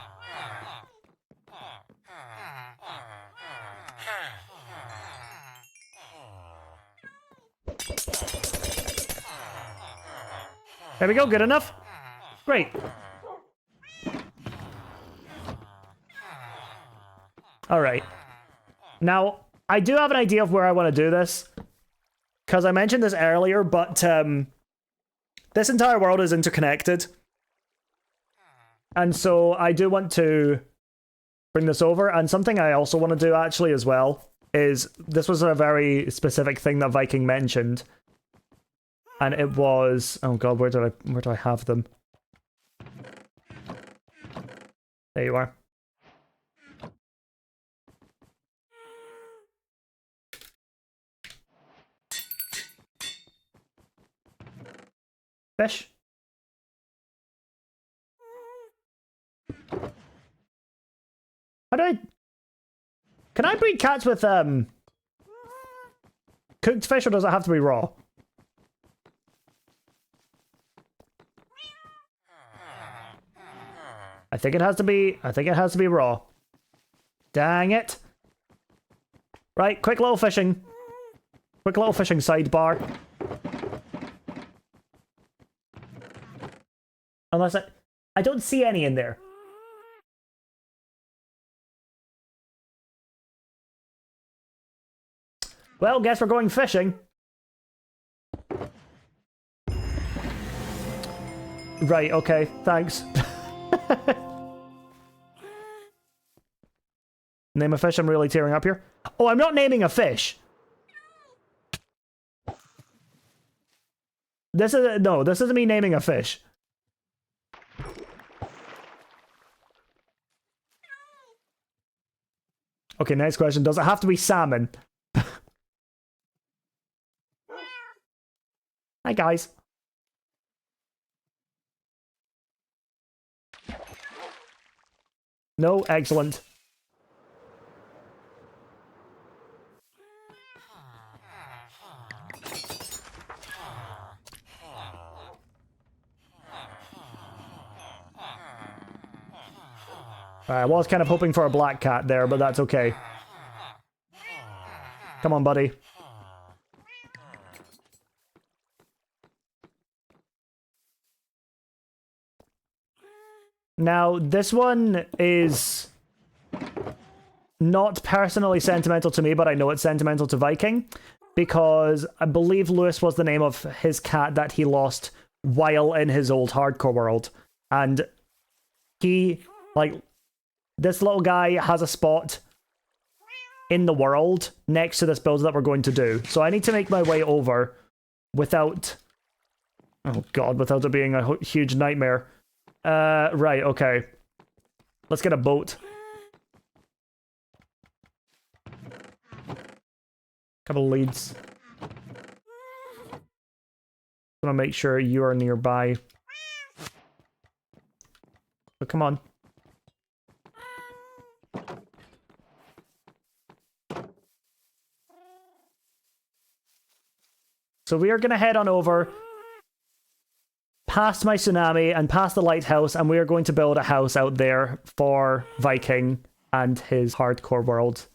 There we go, good enough. Great. Alright. Now, I do have an idea of where I want to do this, because I mentioned this earlier, but this entire world is interconnected. And so I do want to bring this over, and something I also want to do actually as well is, this was a very specific thing that Viking mentioned, and it was, oh god, where do I have them? There you are. Fish. How do I... Can I breed cats with, cooked fish, or does it have to be raw? I think it has to be raw. Dang it. Right, quick little fishing. Quick little fishing sidebar. Unless I don't see any in there. Well, guess we're going fishing. Right, okay, thanks. Name a fish, I'm really tearing up here. Oh, I'm not naming a fish. This isn't me naming a fish. Okay, next question. Does it have to be salmon? Hi, guys. No? Excellent. I was kind of hoping for a black cat there, but that's okay. Come on, buddy. Now, this one is not personally sentimental to me, but I know it's sentimental to Viking, because I believe Lewis was the name of his cat that he lost while in his old hardcore world. And he, like, this little guy has a spot in the world next to this build that we're going to do. So I need to make my way over without... Oh god, without it being a huge nightmare. Right, okay. Let's get a boat. Couple leads. Want to make sure you are nearby. But come on. So we are going to head on over past my tsunami and past the lighthouse, and we are going to build a house out there for Viking and his hardcore world.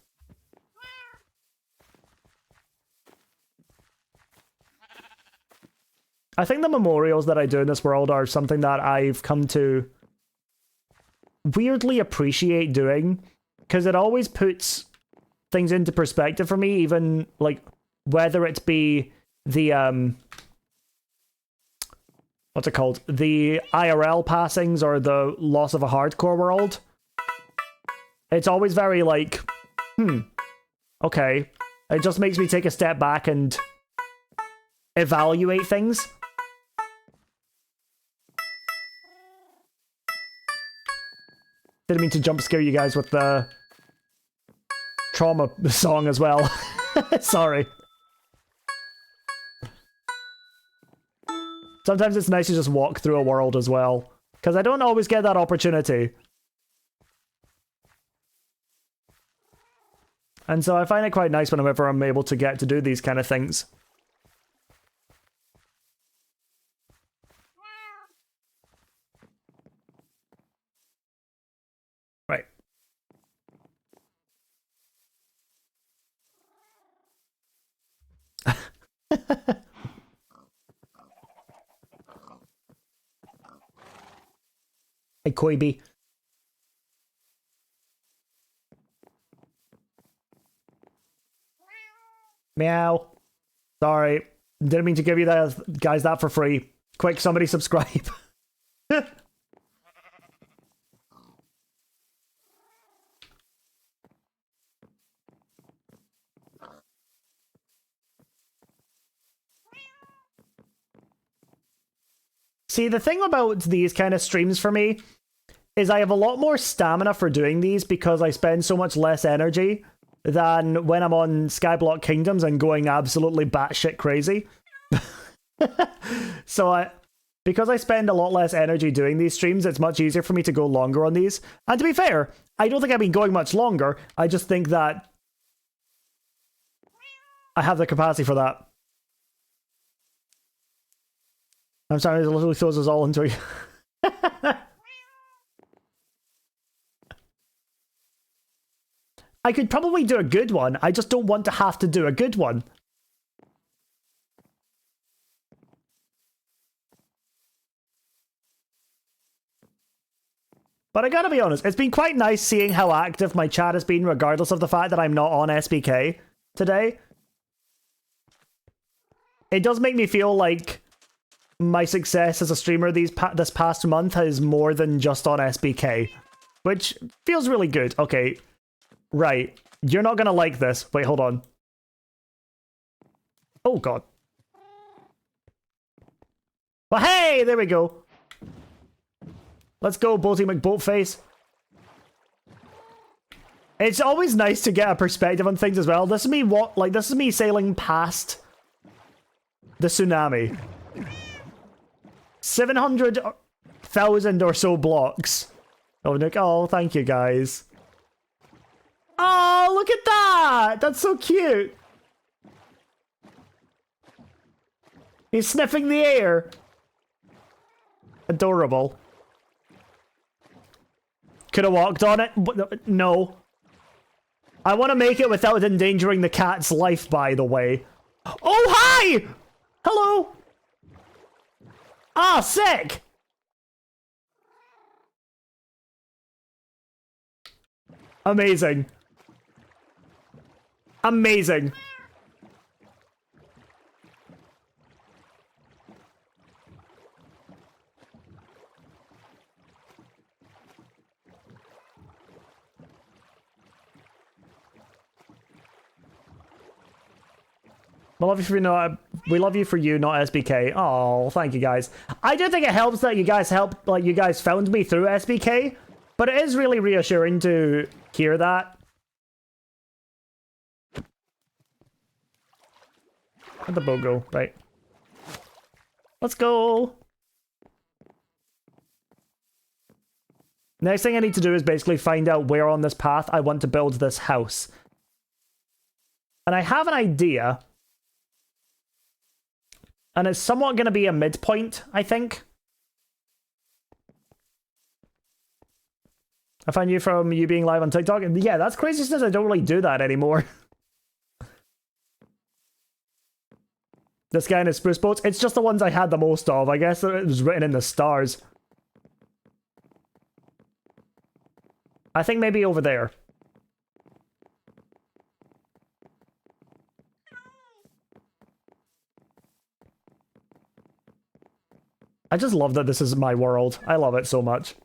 I think the memorials that I do in this world are something that I've come to weirdly appreciate doing, because it always puts things into perspective for me, even like whether it be the what's it called? The IRL passings or the loss of a hardcore world. It's always very like, okay. It just makes me take a step back and evaluate things. Didn't mean to jump scare you guys with the trauma song as well. Sorry. Sometimes it's nice to just walk through a world as well, because I don't always get that opportunity. And so I find it quite nice whenever I'm able to get to do these kind of things. Right. Hey, Koibi. Meow. Sorry. Didn't mean to give you that, guys, that for free. Quick, somebody subscribe. See, the thing about these kind of streams for me is I have a lot more stamina for doing these because I spend so much less energy than when I'm on Skyblock Kingdoms and going absolutely batshit crazy. So because I spend a lot less energy doing these streams, it's much easier for me to go longer on these. And to be fair, I don't think I've been going much longer. I just think that I have the capacity for that. I'm sorry, it literally throws us all into it. I could probably do a good one. I just don't want to have to do a good one. But I gotta be honest, it's been quite nice seeing how active my chat has been, regardless of the fact that I'm not on SBK today. It does make me feel like my success as a streamer this past month is more than just on SBK, which feels really good. Okay, right. You're not gonna like this. Wait, hold on. Oh, God. Well, hey, there we go. Let's go, Boaty McBoatface. It's always nice to get a perspective on things as well. This is me this is me sailing past the tsunami. 700,000 or so blocks. Oh, Nick. Oh, thank you, guys. Oh, look at that! That's so cute. He's sniffing the air. Adorable. Could have walked on it. No. I want to make it without endangering the cat's life, by the way. Oh, hi! Hello! Ah, sick! Amazing. Amazing. Well, obviously, We love you for you, not SBK. Oh, thank you guys. I do think it helps that you guys you guys found me through SBK, but it is really reassuring to hear that. Where'd the boat go? Right. Let's go. Next thing I need to do is basically find out where on this path I want to build this house. And I have an idea. And it's somewhat going to be a midpoint, I think. I found you from you being live on TikTok. And yeah, that's crazy since I don't really do that anymore. This guy in his spruce boats. It's just the ones I had the most of. I guess it was written in the stars. I think maybe over there. I just love that this is my world. I love it so much.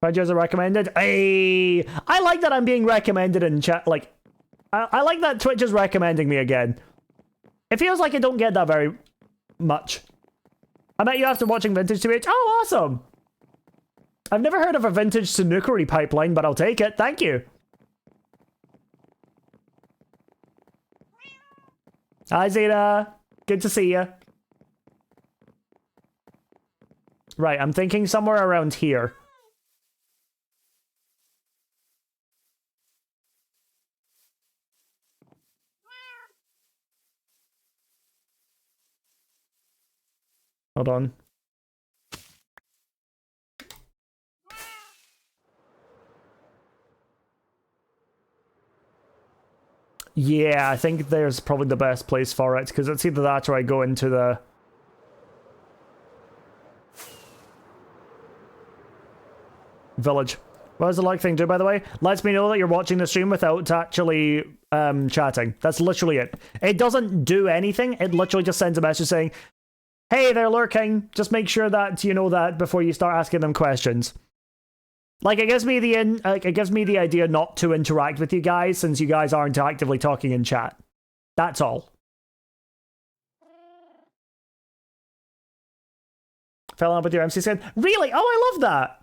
Find you as a recommended? Hey, I like that I'm being recommended in chat. Like, I like that Twitch is recommending me again. It feels like I don't get that very much. I met you after watching Vintage TH. Oh, awesome! I've never heard of a vintage to Nukeri pipeline, but I'll take it. Thank you. Hi, Zeta. Good to see you. Right, I'm thinking somewhere around here. Hold on. Yeah, I think there's probably the best place for it, because it's either that or I go into the... village. What does the like thing do, by the way? Lets me know that you're watching the stream without actually chatting. That's literally it. It doesn't do anything. It literally just sends a message saying, hey, they're lurking. Just make sure that you know that before you start asking them questions. Like, it gives me the idea not to interact with you guys since you guys aren't actively talking in chat. That's all. Fell in love with your MC skin? Really? Oh, I love that.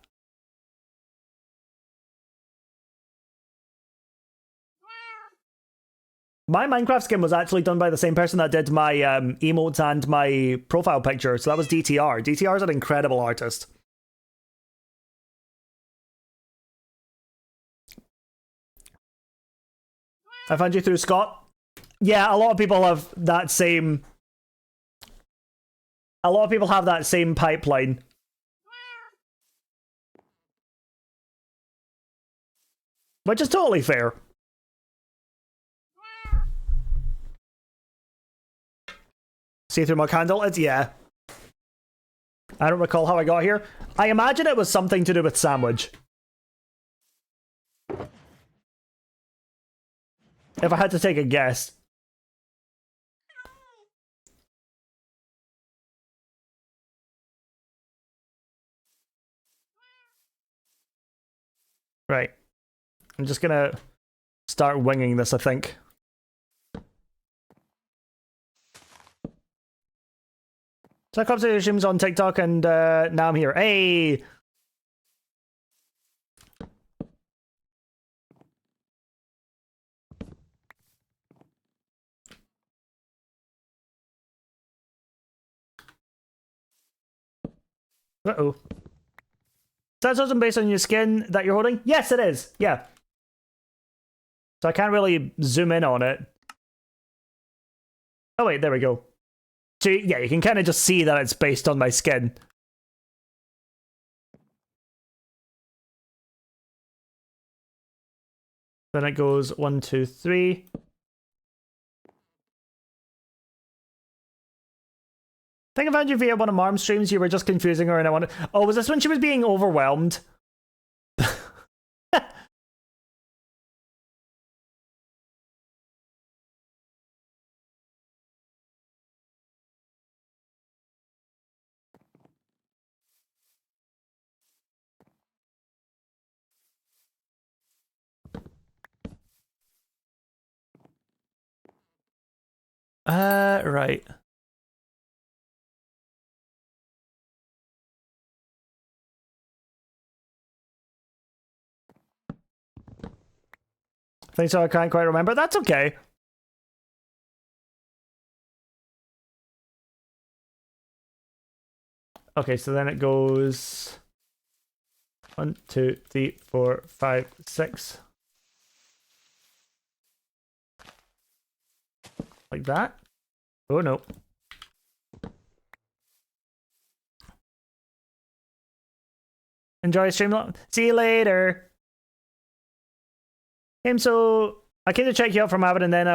My Minecraft skin was actually done by the same person that did my emotes and my profile picture, so that was DTR. DTR is an incredible artist. I found you through Scott. Yeah, a lot of people have that same... A lot of people have that same pipeline. Which is totally fair. See through my candle? It's, yeah. I don't recall how I got here. I imagine it was something to do with sandwich. If I had to take a guess. Right. I'm just gonna start winging this, I think. So I come to streams on TikTok and now I'm here. Hey! Uh-oh. That's also based on your skin that you're holding? Yes, it is. Yeah. So I can't really zoom in on it. Oh wait, there we go. So yeah, you can kind of just see that it's based on my skin. Then it goes 1, 2, 3. I think I found you via one of Marm's streams. You were just confusing her and I wanted... Oh, was this when she was being overwhelmed? Right. I think so. I can't quite remember. That's okay. Okay, so then it goes 1, 2, 3, 4, 5, 6. Like that. Oh no. Enjoy stream. See you later. So I came to check you out from Avid, and then I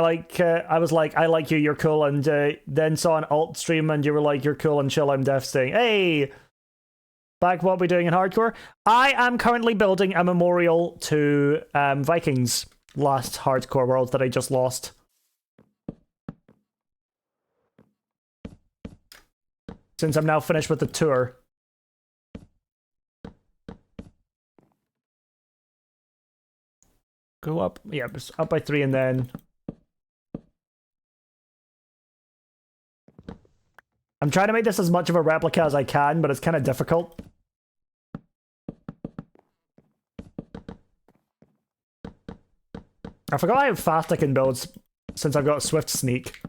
was like, I like you, you're cool, and then saw an alt stream, and you were like, you're cool and chill, I'm devastating. Hey, back what we're doing in hardcore. I am currently building a memorial to Vikings' last hardcore world that I just lost. Since I'm now finished with the tour. Go up, yeah, up by 3 and then... I'm trying to make this as much of a replica as I can, but it's kind of difficult. I forgot how fast I can build since I've got Swift Sneak.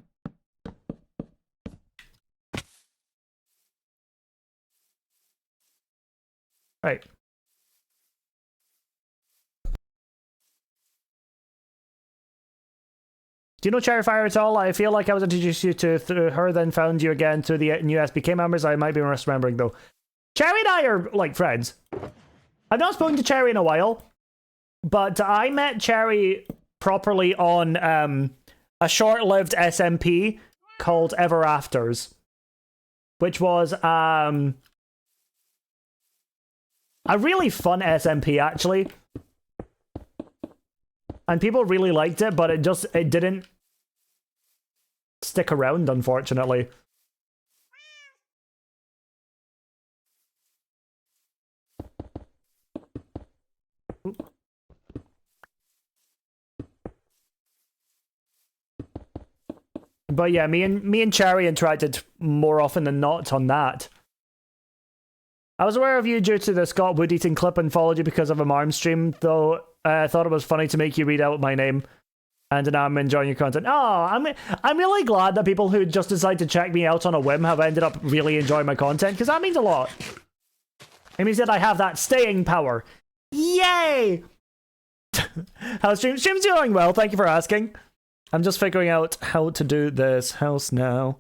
Right. Do you know Cherry Fire at all? I feel like I was introduced you to through her, then found you again through the new SBK members. I might be misremembering though. Cherry and I are like friends. I've not spoken to Cherry in a while, but I met Cherry properly on a short-lived SMP called Ever Afters, which was a really fun SMP actually. And people really liked it, but it didn't stick around, unfortunately. But yeah, me and Cherry interacted more often than not on that. I was aware of you due to the Scott Wood eating clip and followed you because of a MARM stream, though I thought it was funny to make you read out my name. And now I'm enjoying your content. Oh, I'm really glad that people who just decide to check me out on a whim have ended up really enjoying my content, because that means a lot. It means that I have that staying power. Yay! How's stream? Stream's doing well, thank you for asking. I'm just figuring out how to do this house now.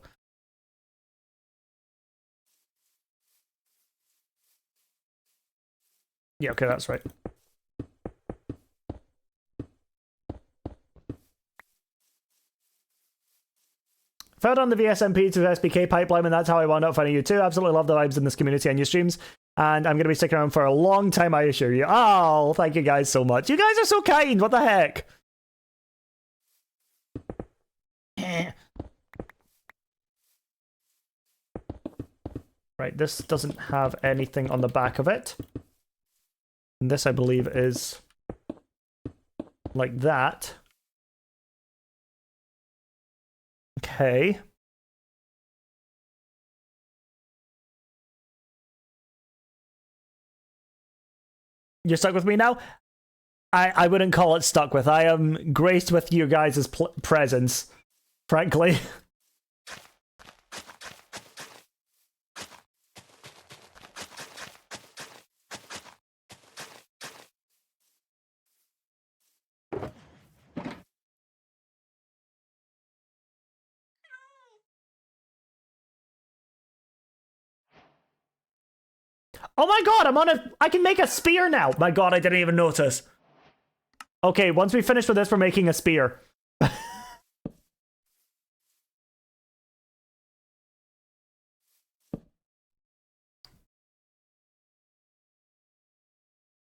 Yeah, okay, that's right. Found on the VSMP to SBK pipeline, and that's how I wound up finding you too. Absolutely love the vibes in this community and your streams, and I'm going to be sticking around for a long time, I assure you. Oh, thank you guys so much. You guys are so kind, what the heck? Right, this doesn't have anything on the back of it. And this, I believe, is like that. Okay. You're stuck with me now? I wouldn't call it stuck with. I am graced with you guys' presence, frankly. Oh my god, I can make a spear now! My god, I didn't even notice. Okay, once we finish with this, we're making a spear.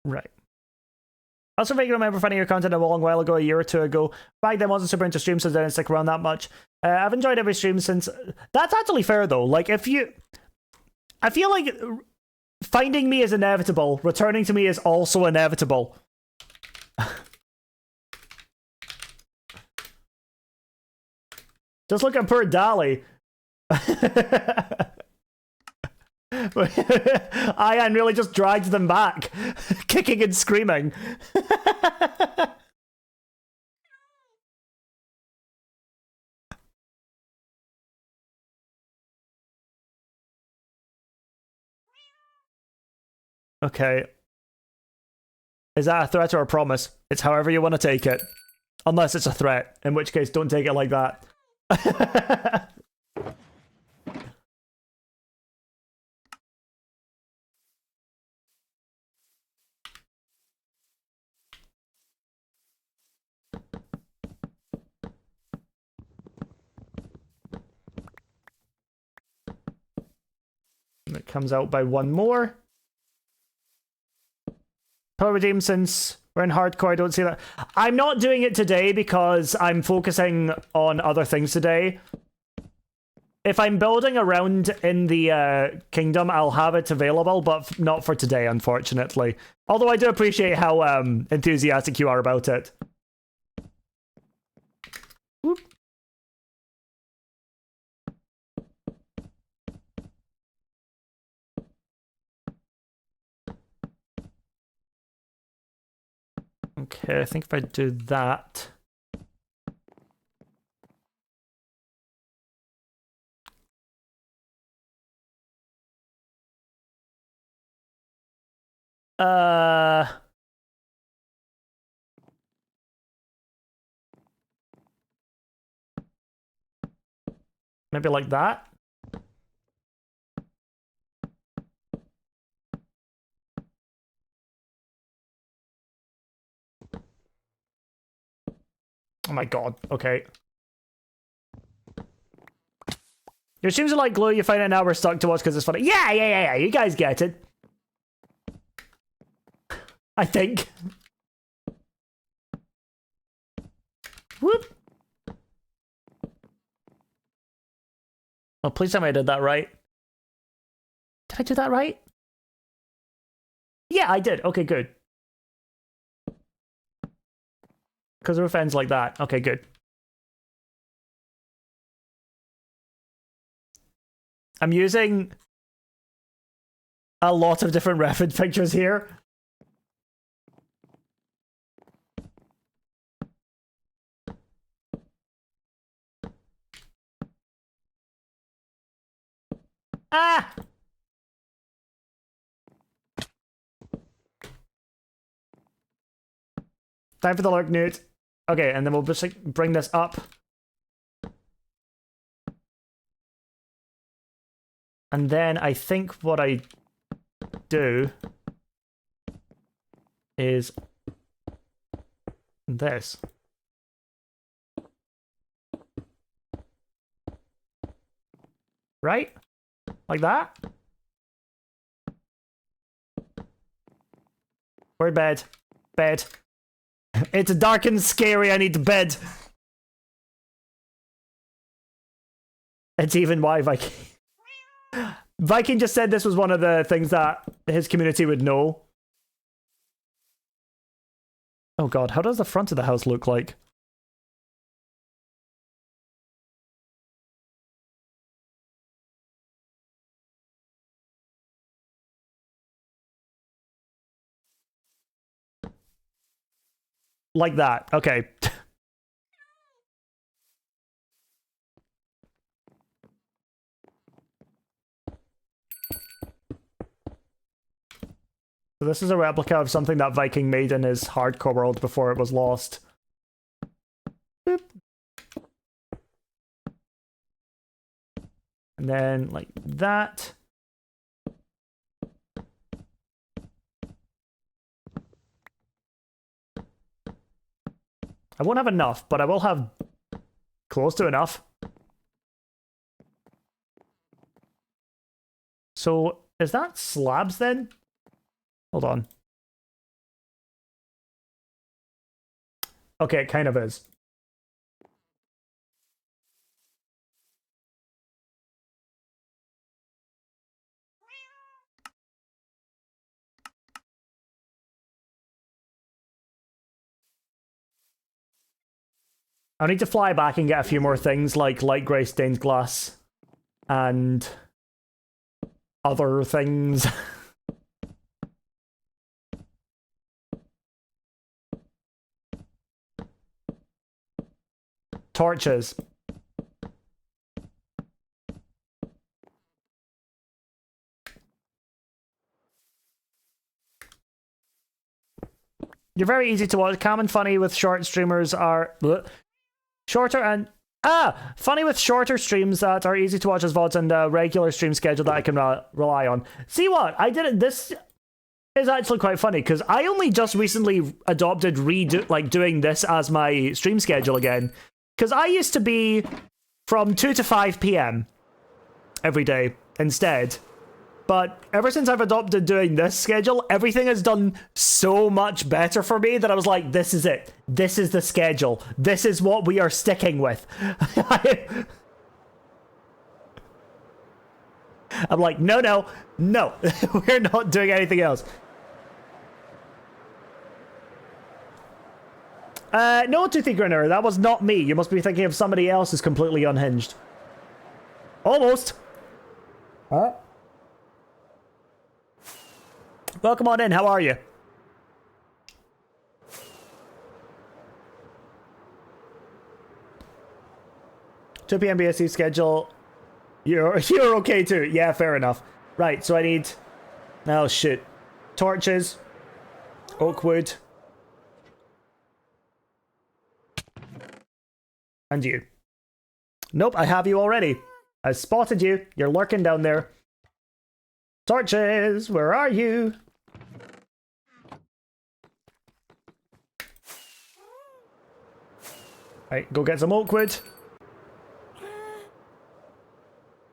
Right. Also, vaguely remember finding your content a long while ago, a year or two ago. Back then, wasn't super into streams, so I didn't stick around that much. I've enjoyed every stream since. That's actually fair, though. Like, if you... I feel like finding me is inevitable. Returning to me is also inevitable. Just look at poor Dali. Ian really just dragged them back, kicking and screaming. Okay. Is that a threat or a promise? It's however you want to take it. Unless it's a threat, in which case don't take it like that. It comes out by one more. Power redeem since we're in hardcore, I don't see that. I'm not doing it today because I'm focusing on other things today. If I'm building around in the kingdom, I'll have it available, but not for today, unfortunately. Although I do appreciate how enthusiastic you are about it. Whoop. Okay, I think if I do that... Maybe like that? Oh my god, okay. Your streams are like glue, you find it now we're stuck to watch because it's funny. Yeah, you guys get it. I think. Whoop. Oh, please tell me I did that right. Did I do that right? Yeah, I did. Okay, good. Because roof ends like that. Okay, good. I'm using a lot of different reference pictures here. Ah! Time for the lurk, Newt. Okay, and then we'll just like, bring this up. And then I think what I do is this. Right? Like that? We're in bed. Bed. It's dark and scary, I need bed. It's even why Viking... Viking just said this was one of the things that his community would know. Oh god, how does the front of the house look like? Like that, okay. So this is a replica of something that Viking made in his hardcore world before it was lost. Boop. And then, like that. I won't have enough, but I will have close to enough. So, is that slabs then? Hold on. Okay, it kind of is. I need to fly back and get a few more things like light grey stained glass and other things. Torches. You're very easy to watch. Calm and funny with short streamers are shorter and funny with shorter streams that are easy to watch as VODs and a regular stream schedule that I can rely on. See what? I didn't. This is actually quite funny because I only just recently adopted doing this as my stream schedule again. Because I used to be from 2 to 5 p.m. every day instead. But ever since I've adopted doing this schedule, everything has done so much better for me that I was like, this is it. This is the schedule. This is what we are sticking with. I'm like, no. We're not doing anything else. No, Toothy Grinner, that was not me. You must be thinking of somebody else who's completely unhinged. Almost. Huh? Welcome on in, how are you? Two PM BSC schedule. You're okay too. Yeah, fair enough. Right, so I need... Oh shit. Torches. Oakwood. And you. Nope, I have you already. I spotted you. You're lurking down there. Torches, where are you? Right, go get some oakwood.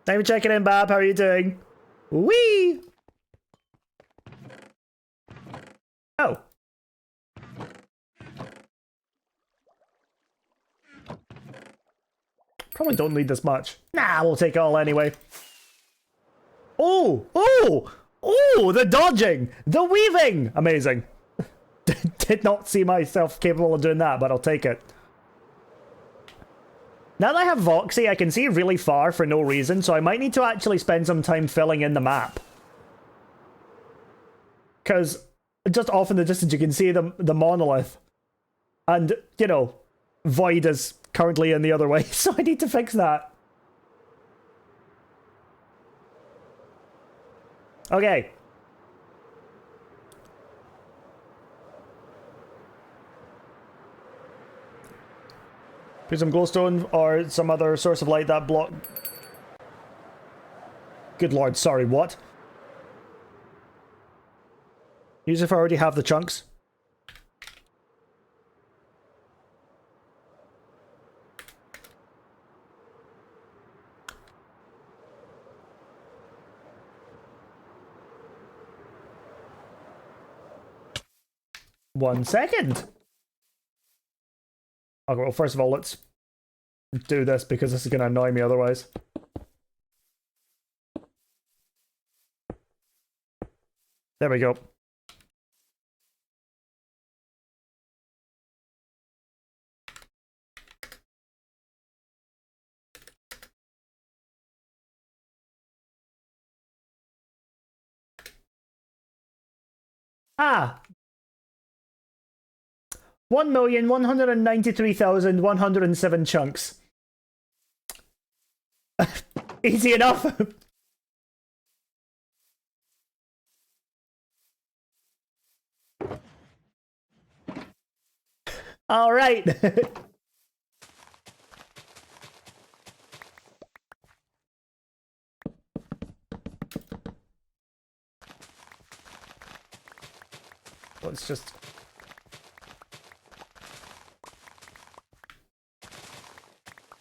Thanks for checking in, Bab. How are you doing? Whee! Oh. Probably don't need this much. Nah, we'll take it all anyway. Oh! The dodging! The weaving! Amazing. Did not see myself capable of doing that, but I'll take it. Now that I have Voxy, I can see really far for no reason, so I might need to actually spend some time filling in the map. Because just off in the distance you can see the monolith. And, you know, Void is currently in the other way, so I need to fix that. Okay. Put some glowstone or some other source of light that block. Good lord, sorry, what? Use if I already have the chunks. One second. Okay, well, first of all, let's do this because this is going to annoy me otherwise. There we go. Ah! 1,193,107 chunks. Easy enough. All right. Let's just...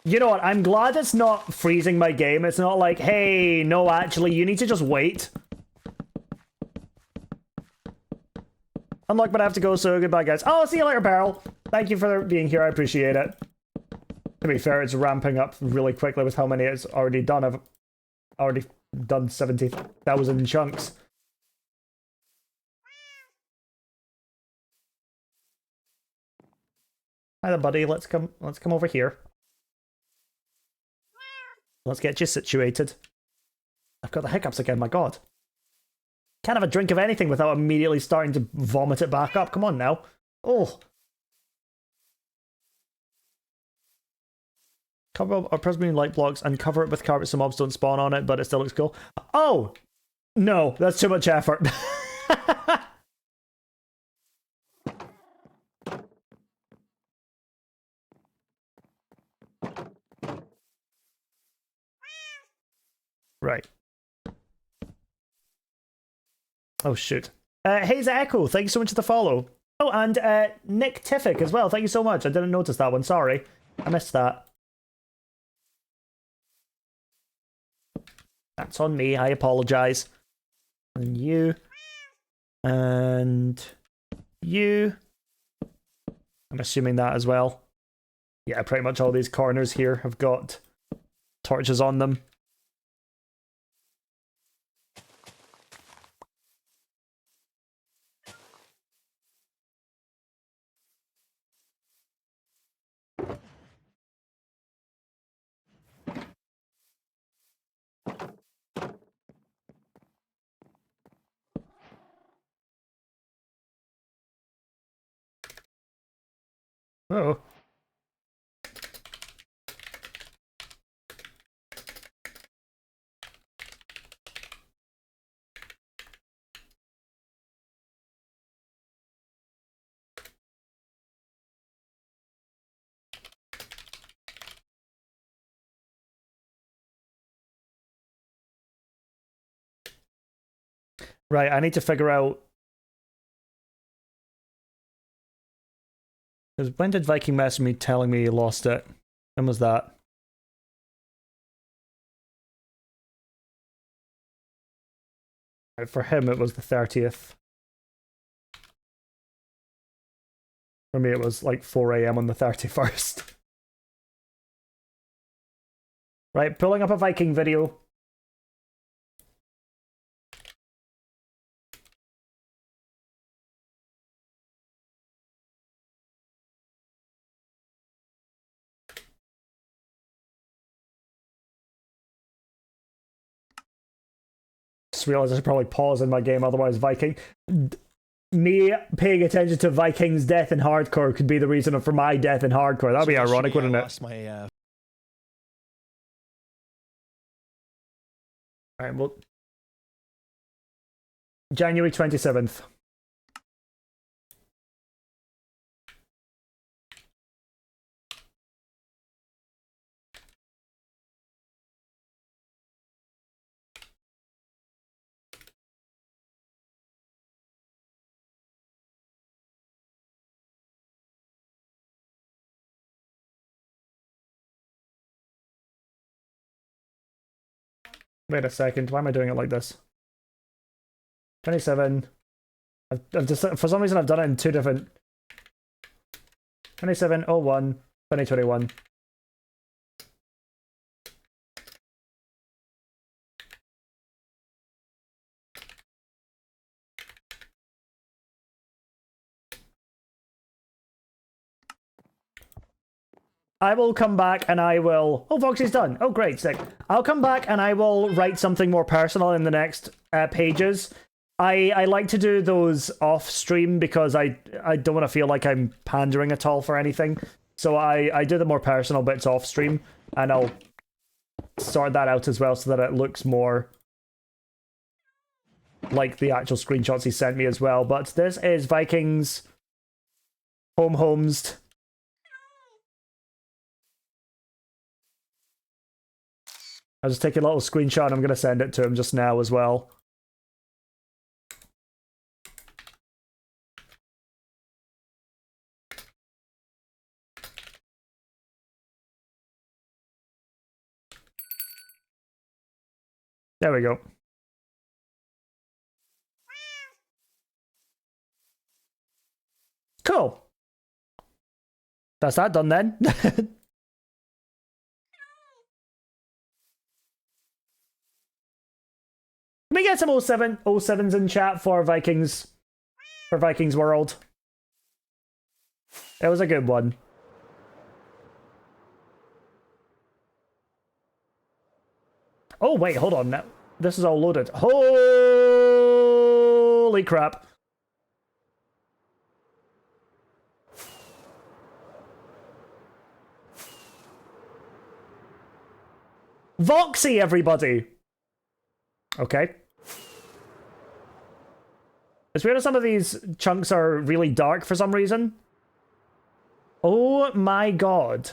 You know what, I'm glad it's not freezing my game. It's not like, hey, no, actually, you need to just wait. Unlock, but I have to go, so goodbye, guys. Oh, see you later, Peril. Thank you for being here, I appreciate it. To be fair, it's ramping up really quickly with how many it's already done. I've already done 70,000 chunks. Hi there, buddy. Let's come over here. Let's get you situated. I've got the hiccups again, my god. Can't have a drink of anything without immediately starting to vomit it back up. Come on now. Oh. Cover our prismarine light blocks and cover it with carpet so mobs don't spawn on it, but it still looks cool. Oh! No, that's too much effort. Right. Oh, shoot. Hayes Echo, thank you so much for the follow. Oh, and Nick Tiffick as well. Thank you so much. I didn't notice that one. Sorry. I missed that. That's on me. I apologize. And you. And you. I'm assuming that as well. Yeah, pretty much all these corners here have got torches on them. Oh. Right, I need to figure out... Because when did Viking message me telling me he lost it? When was that? Right, for him, it was the 30th. For me, it was like 4 AM on the 31st. Right, pulling up a Viking video. Just realized I should probably pause in my game, otherwise Viking... Me paying attention to Viking's death in hardcore could be the reason for my death in hardcore. That'd be ironic, wouldn't it? Alright, well... January 27th. Wait a second, why am I doing it like this? 27. I've just, for some reason I've done it in two different... 27/01, 2021. I will come back and I will... Oh, Voxy's done. Oh, great, sick. I'll come back and I will write something more personal in the next pages. I like to do those off stream because I don't want to feel like I'm pandering at all for anything. So I do the more personal bits off stream and I'll sort that out as well so that it looks more like the actual screenshots he sent me as well. But this is Vikings homes. I'll just take a little screenshot and I'm going to send it to him just now as well. There we go. Cool. That's that done then. Can we get some 07s in chat for Vikings World? It was a good one. Oh, wait, hold on. Now, this is all loaded. Holy crap. Voxy, everybody! Okay. It's weird that some of these chunks are really dark for some reason. Oh my god.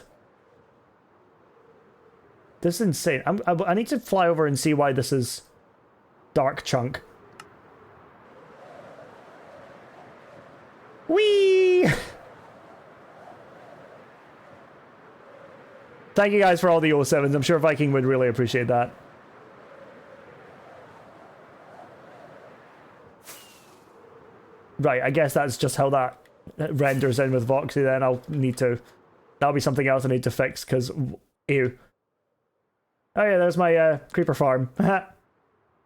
This is insane. I need to fly over and see why this is dark chunk. Whee! Thank you guys for all the 07s. I'm sure Viking would really appreciate that. Right, I guess that's just how that renders in with Voxy then. I'll need to... That'll be something else I need to fix, because... Ew. Oh yeah, there's my creeper farm.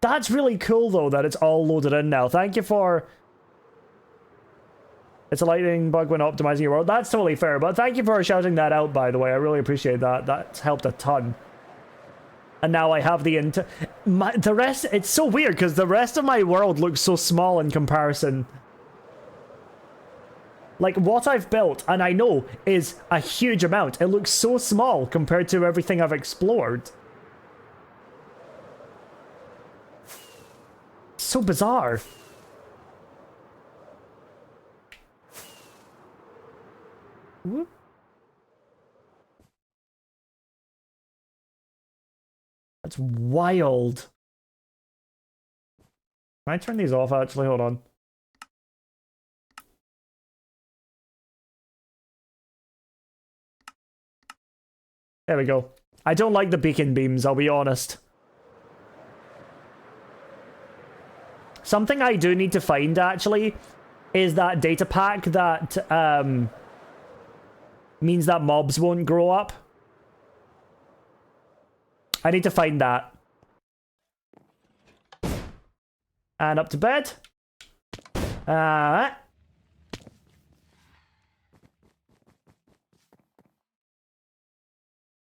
That's really cool, though, that it's all loaded in now. Thank you for... It's a lightning bug when optimizing your world. That's totally fair, but thank you for shouting that out, by the way. I really appreciate that. That's helped a ton. And now I have the the rest... It's so weird, because the rest of my world looks so small in comparison. Like, what I've built, and I know, is a huge amount. It looks so small compared to everything I've explored. So bizarre. Whoop. That's wild. Can I turn these off, actually? Hold on. There we go. I don't like the beacon beams, I'll be honest. Something I do need to find, actually, is that data pack that means that mobs won't grow up. I need to find that. And up to bed.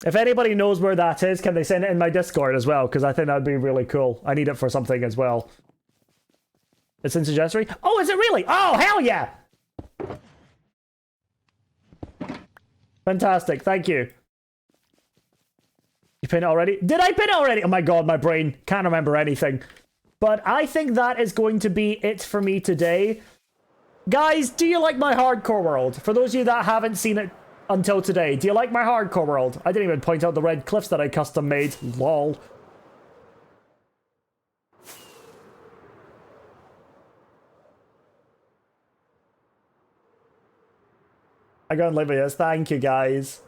If anybody knows where that is, can they send it in my Discord as well? Because I think that'd be really cool. I need it for something as well. It's in Suggestory? Oh, is it really? Oh, hell yeah! Fantastic, thank you. You pin it already? Did I pin it already? Oh my god, my brain can't remember anything. But I think that is going to be it for me today. Guys, do you like my hardcore world? For those of you that haven't seen it until today, do you like my hardcore world? I didn't even point out the red cliffs that I custom made. Lol. I got Livius. Thank you, guys.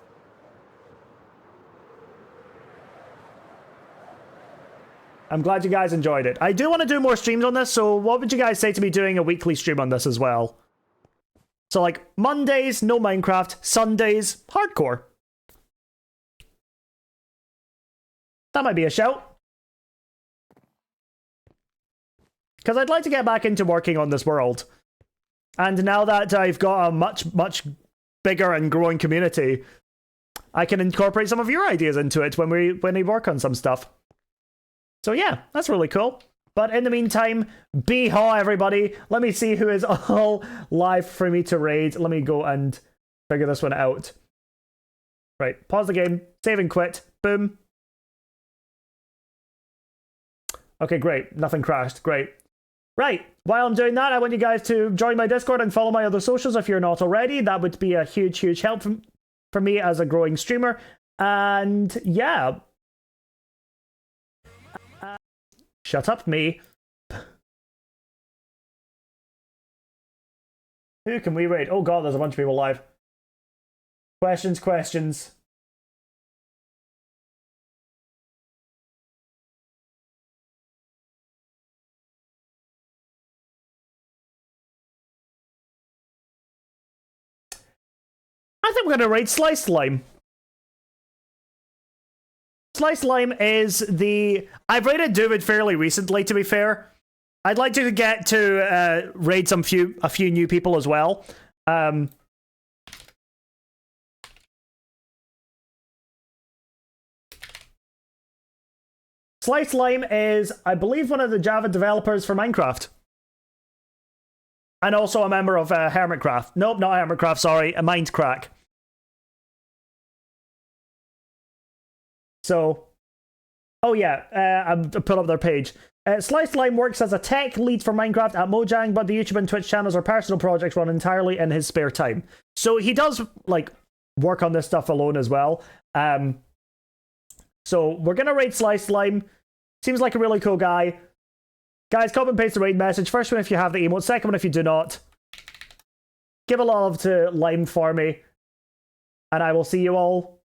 I'm glad you guys enjoyed it. I do want to do more streams on this, so what would you guys say to me doing a weekly stream on this as well? So, like, Mondays, no Minecraft. Sundays, hardcore. That might be a shout. Because I'd like to get back into working on this world. And now that I've got a much bigger and growing community, I can incorporate some of your ideas into it when we work on some stuff. So yeah, that's really cool. But in the meantime, be-haw everybody. Let me see who is all live for me to raid. Let me go and figure this one out. Right, pause the game, save and quit. Boom. Okay, great. Nothing crashed. Great. Right, while I'm doing that, I want you guys to join my Discord and follow my other socials if you're not already. That would be a huge help for me as a growing streamer. And yeah. Shut up, me. Who can we raid? Oh god, there's a bunch of people live. Questions. I think we're going to raid Sliced Lime. Sliced Lime is the... I've raided Duvid fairly recently, to be fair. I'd like to get to raid a few new people as well. Slice Lime is, I believe, one of the Java developers for Minecraft. And also a member of Hermitcraft. Nope, not Hermitcraft, sorry. Mindcrack. So, oh yeah, I put up their page. Slice Lime works as a tech lead for Minecraft at Mojang, but the YouTube and Twitch channels are personal projects run entirely in his spare time. So he does, like, work on this stuff alone as well. So we're going to raid Slice Lime. Seems like a really cool guy. Guys, copy and paste the raid message. First one if you have the emote, second one if you do not. Give a love to Lime for me. And I will see you all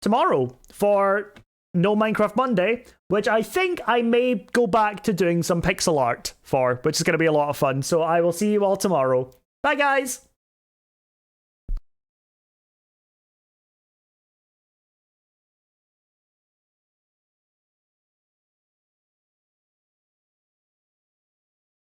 tomorrow for No Minecraft Monday, which I think I may go back to doing some pixel art for, which is going to be a lot of fun. So I will see you all tomorrow. Bye, guys!